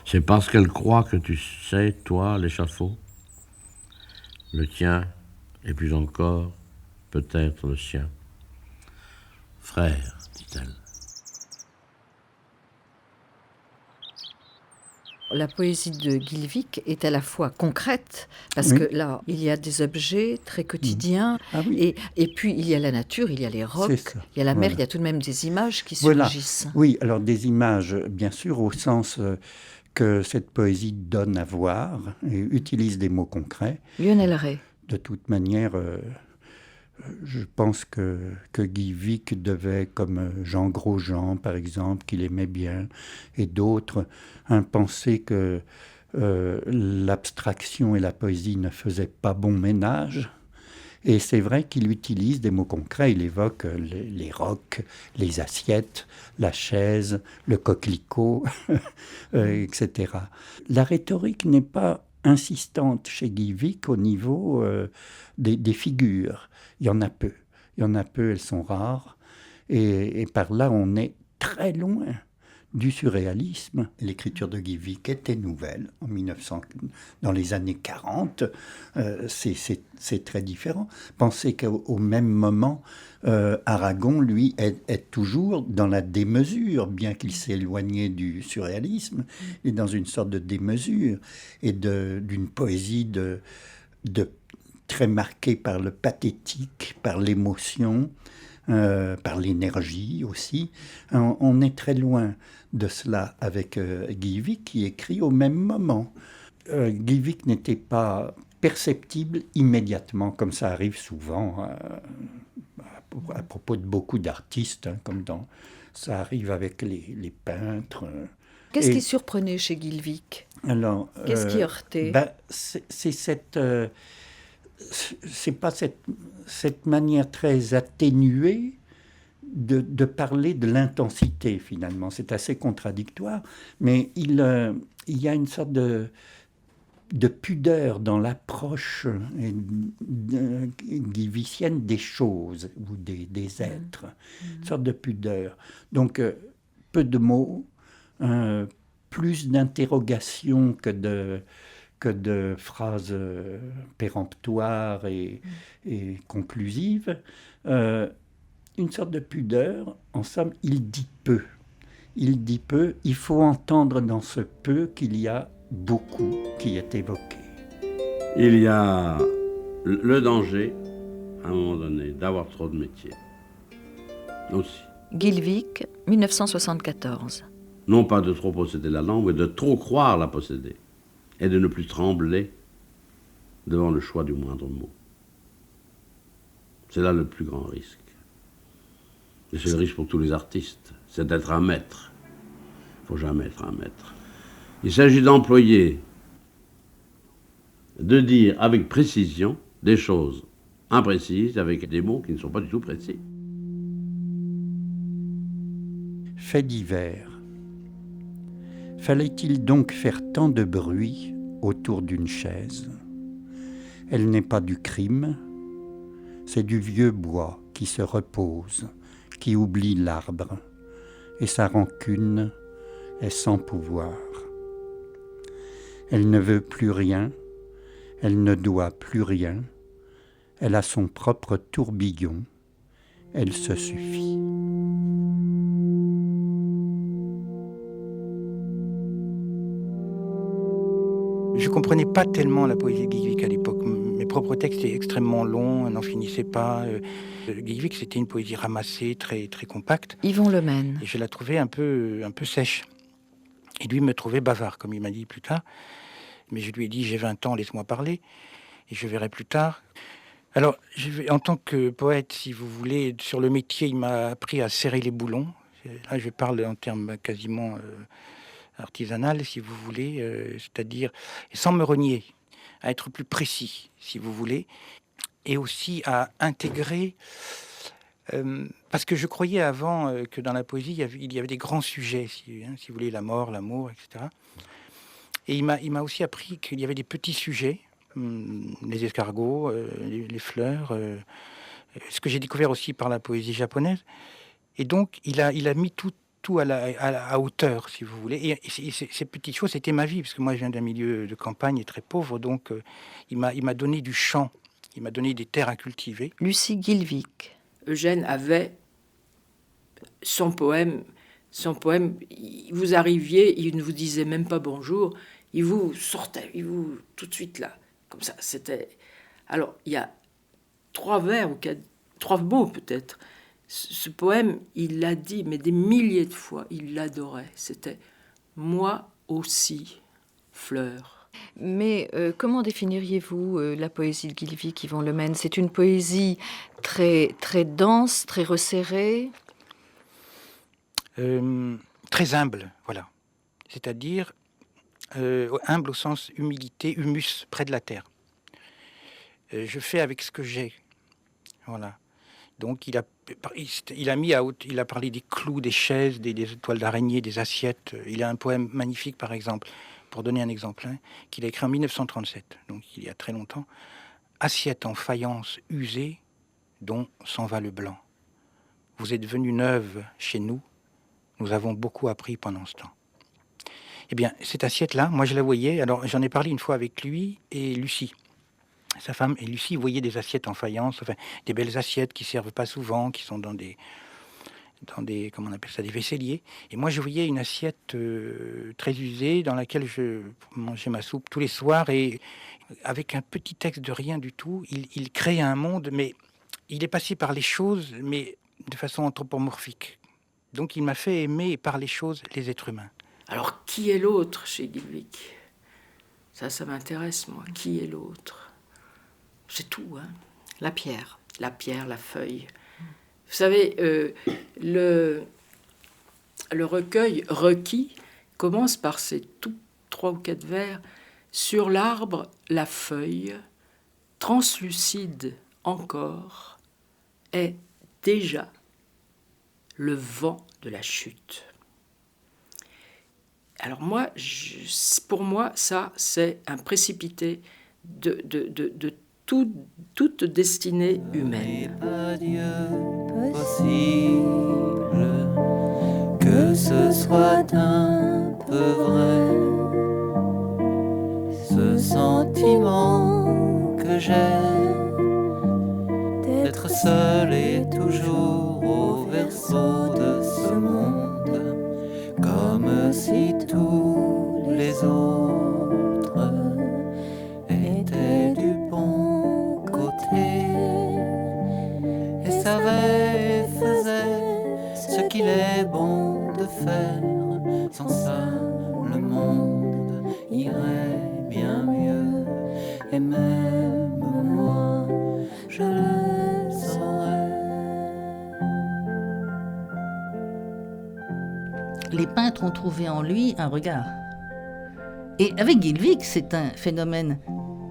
c'est parce qu'elle croit que tu sais, toi, l'échafaud, le tien, et puis encore, peut-être le sien. Frère, dit-elle. La poésie de Guilvic est à la fois concrète, parce Oui. que là, il y a des objets très quotidiens, Ah oui. et puis il y a la nature, il y a les C'est rocs, ça. il y a la mer, Voilà. il y a tout de même des images qui Voilà. surgissent. Oui, alors des images, bien sûr, au sens que cette poésie donne à voir et utilise des mots concrets. Lionel Ray. De toute manière, je pense que Guilvic devait, comme Jean Grosjean, par exemple, qu'il aimait bien, et d'autres, penser que l'abstraction et la poésie ne faisaient pas bon ménage. Et c'est vrai qu'il utilise des mots concrets. Il évoque les rocs, les assiettes, la chaise, le coquelicot, etc. La rhétorique n'est pas insistante chez Guilvic au niveau des figures. Il y en a peu. Il y en a peu, elles sont rares. Et par là, on est très loin du surréalisme. L'écriture de Guilvic était nouvelle en 1900, dans les années 40. C'est très différent. Pensez qu'au même moment, Aragon, lui, est toujours dans la démesure, bien qu'il s'est éloigné du surréalisme, et dans une sorte de démesure et d'une poésie très marquée par le pathétique, par l'émotion, par l'énergie aussi. On est très loin de cela avec Guilvic, qui écrit au même moment. Guilvic n'était pas perceptible immédiatement, comme ça arrive souvent à propos de beaucoup d'artistes, comme ça arrive avec les peintres. Qu'est-ce qui surprenait chez Guilvic? Alors, qu'est-ce qui heurtait? C'est pas cette manière très atténuée de parler de l'intensité, finalement. C'est assez contradictoire, mais il y a une sorte de pudeur dans l'approche guilvicienne des choses ou des êtres. Une sorte de pudeur. Donc, peu de mots, plus d'interrogations que de phrases péremptoires et conclusives. Une sorte de pudeur. En somme, il dit peu. Il dit peu. Il faut entendre dans ce peu qu'il y a beaucoup qui est évoqué. Il y a le danger, à un moment donné, d'avoir trop de métiers. Aussi. Guilvic, 1974. Non pas de trop posséder la langue, mais de trop croire la posséder. Et de ne plus trembler devant le choix du moindre mot. C'est là le plus grand risque. Et c'est le risque pour tous les artistes, c'est d'être un maître. Il ne faut jamais être un maître. Il s'agit d'employer, de dire avec précision des choses imprécises avec des mots qui ne sont pas du tout précis. Fait divers. Fallait-il donc faire tant de bruit autour d'une chaise? Elle n'est pas du crime, c'est du vieux bois qui se repose, qui oublie l'arbre, et sa rancune est sans pouvoir. Elle ne veut plus rien, elle ne doit plus rien, elle a son propre tourbillon, elle se suffit. Je ne comprenais pas tellement la poésie de Guilvic à l'époque. Mes propres textes étaient extrêmement longs, n'en finissaient pas. Guilvic, c'était une poésie ramassée, très, très compacte. Yvon Lemaine. Et je la trouvais un peu sèche. Et lui me trouvait bavard, comme il m'a dit plus tard. Mais je lui ai dit, j'ai 20 ans, laisse-moi parler. Et je verrai plus tard. Alors, en tant que poète, si vous voulez, sur le métier, il m'a appris à serrer les boulons. Là, je parle en termes quasiment artisanal, si vous voulez, c'est-à-dire, sans me renier, à être plus précis, si vous voulez, et aussi à intégrer, parce que je croyais avant que dans la poésie, il y avait des grands sujets, si vous voulez, la mort, l'amour, etc. Et il m'a aussi appris qu'il y avait des petits sujets, les escargots, les fleurs, ce que j'ai découvert aussi par la poésie japonaise. Et donc, il a mis tout tout à hauteur, si vous voulez. Et ces petites choses, c'était ma vie, parce que moi, je viens d'un milieu de campagne et très pauvre, donc il m'a donné du champ, il m'a donné des terres à cultiver. Lucie Guilvic. Eugène avait son poème, vous arriviez, il ne vous disait même pas bonjour, il vous sortait, tout de suite là, comme ça, c'était... Alors, il y a 3 vers ou 3 mots peut-être. Ce poème, il l'a dit, mais des milliers de fois, il l'adorait. C'était « Moi aussi, fleur ». Mais comment définiriez-vous la poésie de Guilvic, Yvan Lemaine ? C'est une poésie très, très dense, très resserrée ? Très humble, voilà. C'est-à-dire humble au sens humilité, humus, près de la terre. Je fais avec ce que j'ai, voilà. Donc il a parlé des clous, des chaises, des toiles d'araignée, des assiettes. Il a un poème magnifique, par exemple, pour donner un exemple, qu'il a écrit en 1937, donc il y a très longtemps. Assiette en faïence usée, dont s'en va le blanc. Vous êtes venue neuve chez nous. Nous avons beaucoup appris pendant ce temps. Eh bien, cette assiette-là, moi je la voyais. Alors j'en ai parlé une fois avec lui et Lucie. Sa femme et Lucie voyaient des assiettes en faïence, enfin des belles assiettes qui servent pas souvent, qui sont dans des comment on appelle ça, des vaisseliers. Et moi je voyais une assiette très usée dans laquelle je mangeais ma soupe tous les soirs, et avec un petit texte de rien du tout, il crée un monde, mais il est passé par les choses, mais de façon anthropomorphique. Donc il m'a fait aimer par les choses les êtres humains. Alors qui est l'autre chez Guilvic ? Ça m'intéresse, moi. Qui est l'autre ? C'est tout, hein. La pierre. La pierre, la feuille. Vous savez, le recueil requis commence par ces tout 3 ou 4 vers. Sur l'arbre, la feuille, translucide encore, est déjà le vent de la chute. Alors moi, pour moi, ça, c'est un précipité de toute destinée humaine. Pas Dieu possible que ce soit un peu vrai, ce sentiment que j'ai d'être seul et toujours au berceau de ce monde, comme si tous les autres étaient du bon côté et savaient et faisaient ce qu'il est bon de faire. Sans ça, le monde irait bien mieux, et même moi, je le saurais. Les peintres ont trouvé en lui un regard. Et avec Guilvic, c'est un phénomène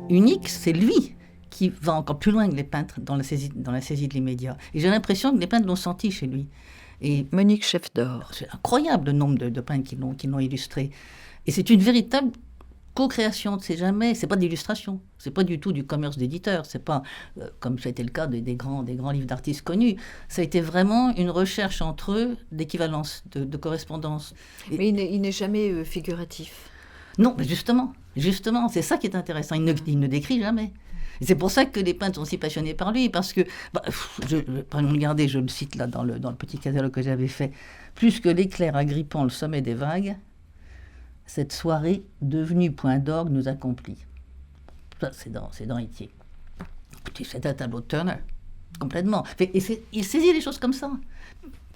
unique, c'est lui qui va encore plus loin que les peintres dans la saisie de l'immédiat. Et j'ai l'impression que les peintres l'ont senti chez lui. Et Monique Chefdor. C'est incroyable le nombre de peintres qui l'ont illustré. Et c'est une véritable co-création, c'est pas de l'illustration, c'est pas du tout du commerce d'éditeur, c'est pas comme ça a été le cas des grands livres d'artistes connus. Ça a été vraiment une recherche entre eux d'équivalence, de correspondance. Mais il n'est jamais figuratif. Non, mais justement, c'est ça qui est intéressant. Il ne décrit jamais. Et c'est pour ça que les peintres sont si passionnés par lui, parce que, regardez, je le cite là dans le petit catalogue que j'avais fait, plus que l'éclair agrippant le sommet des vagues, cette soirée devenue point d'orgue nous accomplit. Ça, c'est dans Itier. Écoutez, c'est un tableau de Turner, complètement. Et il saisit les choses comme ça.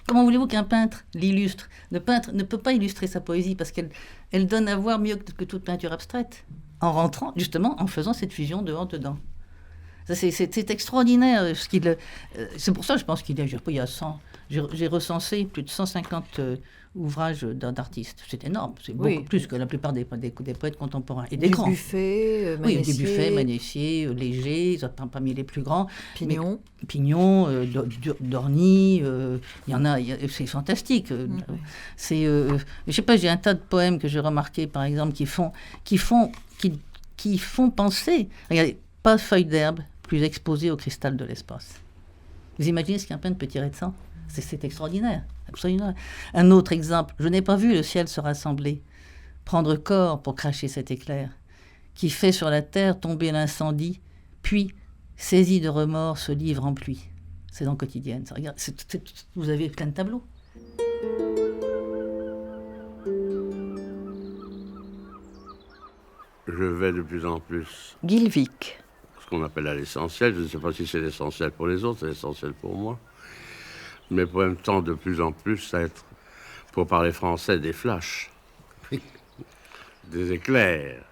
Comment voulez-vous qu'un peintre l'illustre ? Le peintre ne peut pas illustrer sa poésie parce qu'elle donne à voir mieux que toute peinture abstraite, en rentrant, justement, en faisant cette fusion dehors-dedans. C'est extraordinaire. C'est pour ça, je pense qu'il y a 100... J'ai recensé plus de 150 ouvrages d'artistes. C'est énorme. C'est beaucoup plus que la plupart des poètes contemporains. Et des grands. Dubuffet, Manessier. Oui, Dubuffet, Manessier, Léger, ils sont parmi les plus grands. Pignon, Dorny, il y en a, c'est fantastique. C'est, je sais pas, j'ai un tas de poèmes que j'ai remarqués, par exemple, qui font penser. Regardez, pas feuille d'herbe plus exposée au cristal de l'espace. Vous imaginez ce qu'un peintre peut tirer de ça ? C'est extraordinaire, absolument. Un autre exemple, je n'ai pas vu le ciel se rassembler, prendre corps pour cracher cet éclair, qui fait sur la terre tomber l'incendie, puis, saisi de remords, se livre en pluie. C'est dans Quotidienne. Ça, regarde, vous avez plein de tableaux. Je vais de plus en plus. Guilvic. Ce qu'on appelle à l'essentiel. Je ne sais pas si c'est l'essentiel pour les autres, c'est l'essentiel pour moi. Mes poèmes tendent de plus en plus à être, pour parler français, des flashs, des éclairs.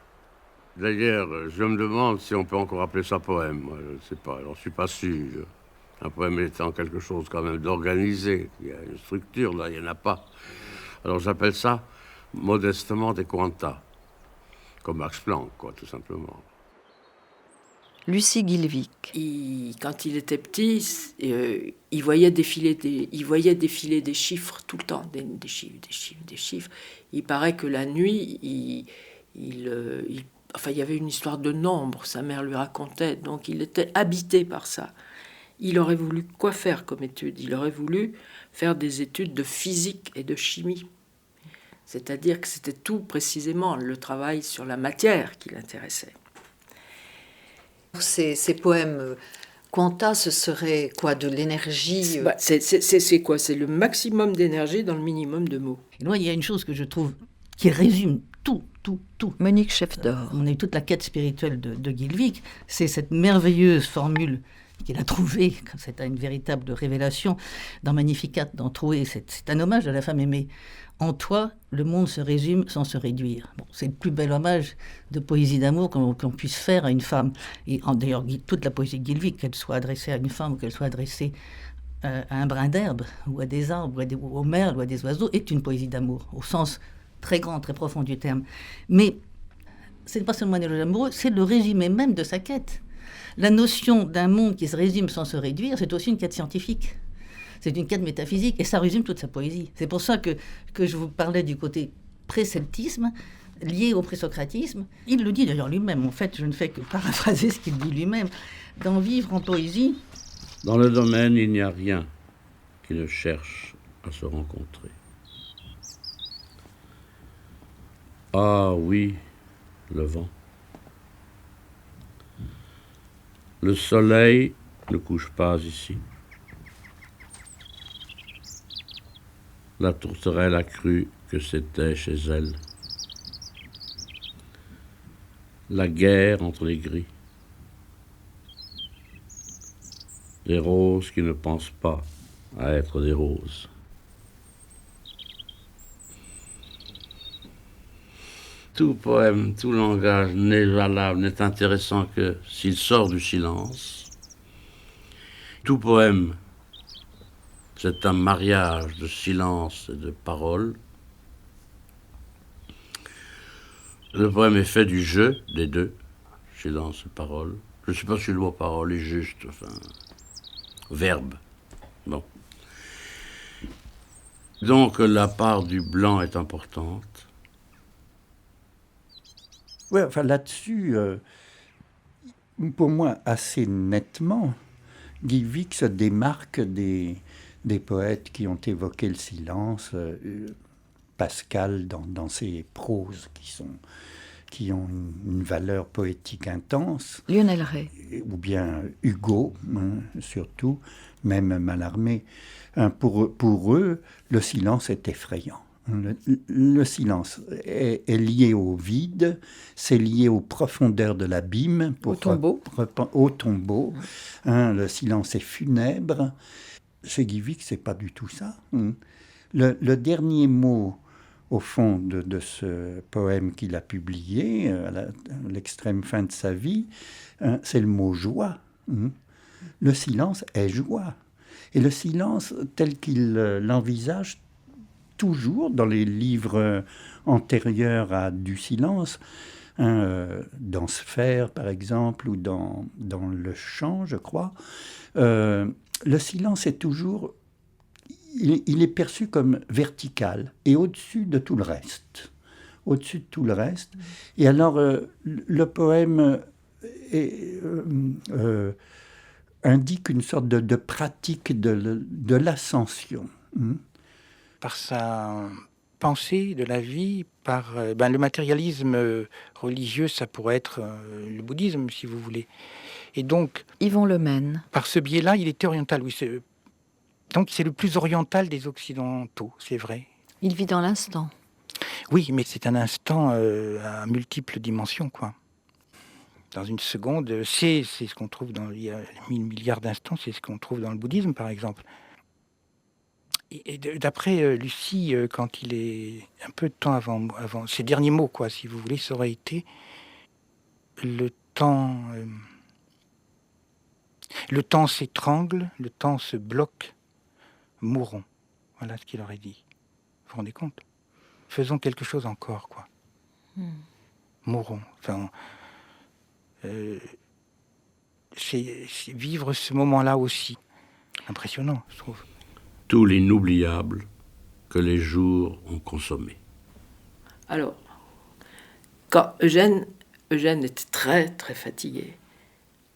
D'ailleurs, je me demande si on peut encore appeler ça poème. Moi, je ne sais pas, j'en suis pas sûr. Un poème étant quelque chose quand même d'organisé. Il y a une structure, là, il n'y en a pas. Alors j'appelle ça modestement des quantas. Comme Max Planck, quoi, tout simplement. Lucie Guilvic. Quand il était petit, il voyait défiler des chiffres tout le temps, des chiffres. Il paraît que la nuit, il y avait une histoire de nombres, sa mère lui racontait, donc il était habité par ça. Il aurait voulu quoi faire comme étude? Il aurait voulu faire des études de physique et de chimie. C'est-à-dire que c'était tout précisément le travail sur la matière qui l'intéressait. Ces poèmes quanta, ce serait quoi? De l'énergie c'est quoi? C'est le maximum d'énergie dans le minimum de mots. Et moi, il y a une chose que je trouve qui résume tout. Monique Chefdor. On a eu toute la quête spirituelle de Guilvic. C'est cette merveilleuse formule qu'il a trouvée, c'est une véritable révélation, dans Magnificat, dans Troué. C'est un hommage à la femme aimée. En toi, le monde se résume sans se réduire. Bon, c'est le plus bel hommage de poésie d'amour qu'on puisse faire à une femme. Et d'ailleurs, toute la poésie de Guilvic, qu'elle soit adressée à une femme ou qu'elle soit adressée à un brin d'herbe, ou à des arbres, ou aux merles, ou à des oiseaux, est une poésie d'amour, au sens très grand, très profond du terme. Mais ce n'est pas seulement un éloge amoureux, c'est le résumé même de sa quête. La notion d'un monde qui se résume sans se réduire, c'est aussi une quête scientifique. C'est une quête métaphysique, et ça résume toute sa poésie. C'est pour ça que je vous parlais du côté pré-celtisme, lié au présocratisme. Il le dit d'ailleurs lui-même, en fait, je ne fais que paraphraser ce qu'il dit lui-même. D'en vivre en poésie. Dans le domaine, il n'y a rien qui ne cherche à se rencontrer. Ah oui, le vent. Le soleil ne couche pas ici. La tourterelle a cru que c'était chez elle. La guerre entre les gris. Des roses qui ne pensent pas à être des roses. Tout poème, tout langage n'est valable, n'est intéressant que s'il sort du silence. Tout poème, c'est un mariage de silence et de parole. Le poème est fait du jeu des deux, silence et parole. Je ne sais pas si le mot parole est juste, enfin, verbe. Bon. Donc la part du blanc est importante. Oui, enfin là-dessus, pour moi, assez nettement, Guilvic se démarque des poètes qui ont évoqué le silence, Pascal dans ses proses qui ont une valeur poétique intense. Lionel Ray. Ou bien Hugo, surtout, même Mallarmé. Pour eux, le silence est effrayant. Le silence est lié au vide, c'est lié aux profondeurs de l'abîme. Au tombeau. Au tombeau. Le silence est funèbre. Chez Guilvic, c'est pas du tout ça. Le dernier mot, au fond, de ce poème qu'il a publié, à l'extrême fin de sa vie, c'est le mot joie. Le silence est joie. Et le silence, tel qu'il l'envisage, toujours dans les livres antérieurs à Du silence, dans Sphère par exemple, ou dans Le Chant, je crois, le silence est toujours, il est perçu comme vertical et au-dessus de tout le reste. Au-dessus de tout le reste. Et alors, le poème indique une sorte de pratique de l'ascension. Par sa pensée de la vie, par le matérialisme religieux, ça pourrait être le bouddhisme, si vous voulez. Et donc, Yvon Lemaine. Par ce biais-là, il était oriental. Oui, donc c'est le plus oriental des Occidentaux, c'est vrai. Il vit dans l'instant. Oui, mais c'est un instant à multiples dimensions, quoi. Dans une seconde, c'est ce qu'on trouve il y a 1000 milliards d'instants, c'est ce qu'on trouve dans le bouddhisme, par exemple. Et d'après Lucie, quand il est un peu de temps avant ses derniers mots, quoi, si vous voulez, ça aurait été le temps s'étrangle, le temps se bloque, mourons. Voilà ce qu'il aurait dit. Vous vous rendez compte? Faisons quelque chose encore, quoi. Mourons. Enfin, c'est vivre ce moment-là aussi. Impressionnant, je trouve. Tout l'inoubliable que les jours ont consommé. Alors, quand Eugène était très très fatigué,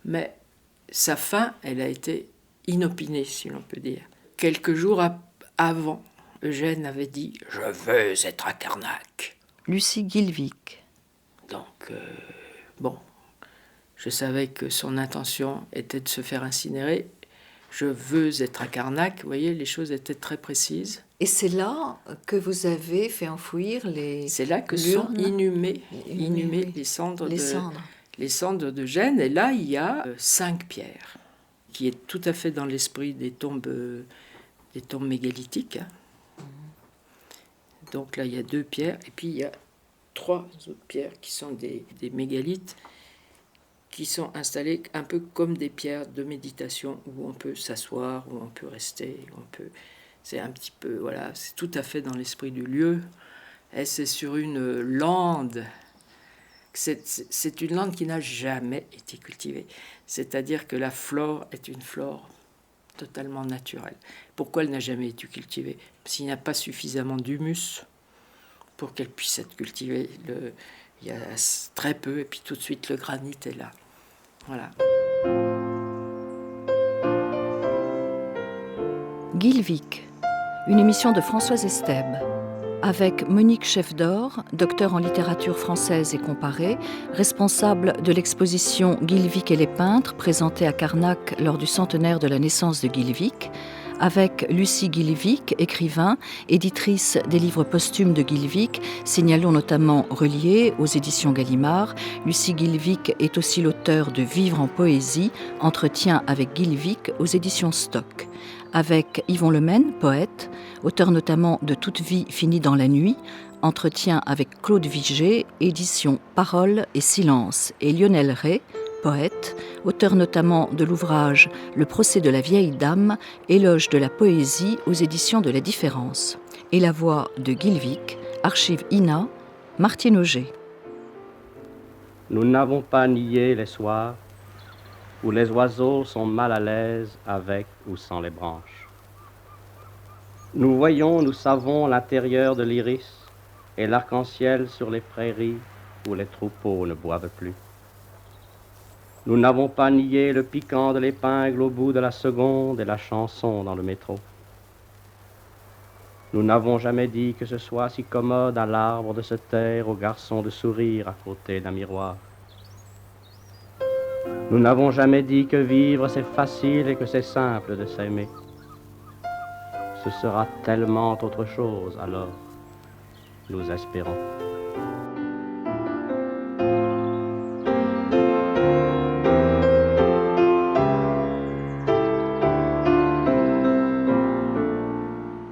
mais sa fin, elle a été inopinée, si l'on peut dire. Quelques jours avant, Eugène avait dit « Je veux être à Carnac ». Lucie Guilvic. Donc, je savais que son intention était de se faire incinérer. Je veux être à Carnac. Vous voyez, les choses étaient très précises. Et c'est là que vous avez fait enfouir les... C'est là que sont inhumées les cendres de Gênes. Et là, il y a 5 pierres, qui est tout à fait dans l'esprit des tombes mégalithiques. Donc là, il y a 2 pierres, et puis il y a 3 autres pierres qui sont des mégalithes, qui sont installées un peu comme des pierres de méditation, où on peut s'asseoir, où on peut rester, c'est un petit peu, voilà, c'est tout à fait dans l'esprit du lieu. Et c'est sur une lande, c'est une lande qui n'a jamais été cultivée. C'est-à-dire que la flore est une flore totalement naturelle. Pourquoi elle n'a jamais été cultivée? Parce qu'il n'y a pas suffisamment d'humus pour qu'elle puisse être cultivée. Il y a très peu, et puis tout de suite le granit est là. Voilà. Guilvic, une émission de Françoise Estèbe, avec Monique Chefdor, docteur en littérature française et comparée, responsable de l'exposition Guilvic et les peintres, présentée à Carnac lors du centenaire de la naissance de Guilvic, avec Lucie Guilvic, écrivain, éditrice des livres posthumes de Guilvic, signalons notamment Relié aux éditions Gallimard. Lucie Guilvic est aussi l'auteur de Vivre en poésie, entretien avec Guilvic aux éditions Stock. Avec Yvon Lemaine, poète, auteur notamment de Toute vie finit dans la nuit, entretien avec Claude Vigée, édition Parole et silence, et Lionel Ray, poète, auteur notamment de l'ouvrage Le procès de la vieille dame, éloge de la poésie aux éditions de La Différence. Et la voix de Guilvic, archive INA, Martine Auger. Nous n'avons pas nié les soirs où les oiseaux sont mal à l'aise avec ou sans les branches. Nous voyons, nous savons l'intérieur de l'iris et l'arc-en-ciel sur les prairies où les troupeaux ne boivent plus. Nous n'avons pas nié le piquant de l'épingle au bout de la seconde et la chanson dans le métro. Nous n'avons jamais dit que ce soit si commode à l'arbre de se taire, au garçon de sourire à côté d'un miroir. Nous n'avons jamais dit que vivre c'est facile et que c'est simple de s'aimer. Ce sera tellement autre chose alors, nous espérons.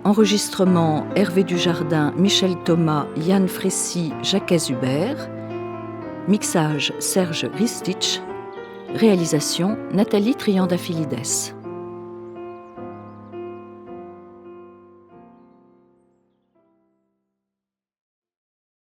Enregistrement Hervé Dujardin, Michel Thomas, Yann Frécy, Jacques Hubert. Mixage Serge Ristich. Réalisation Nathalie Triandafilides.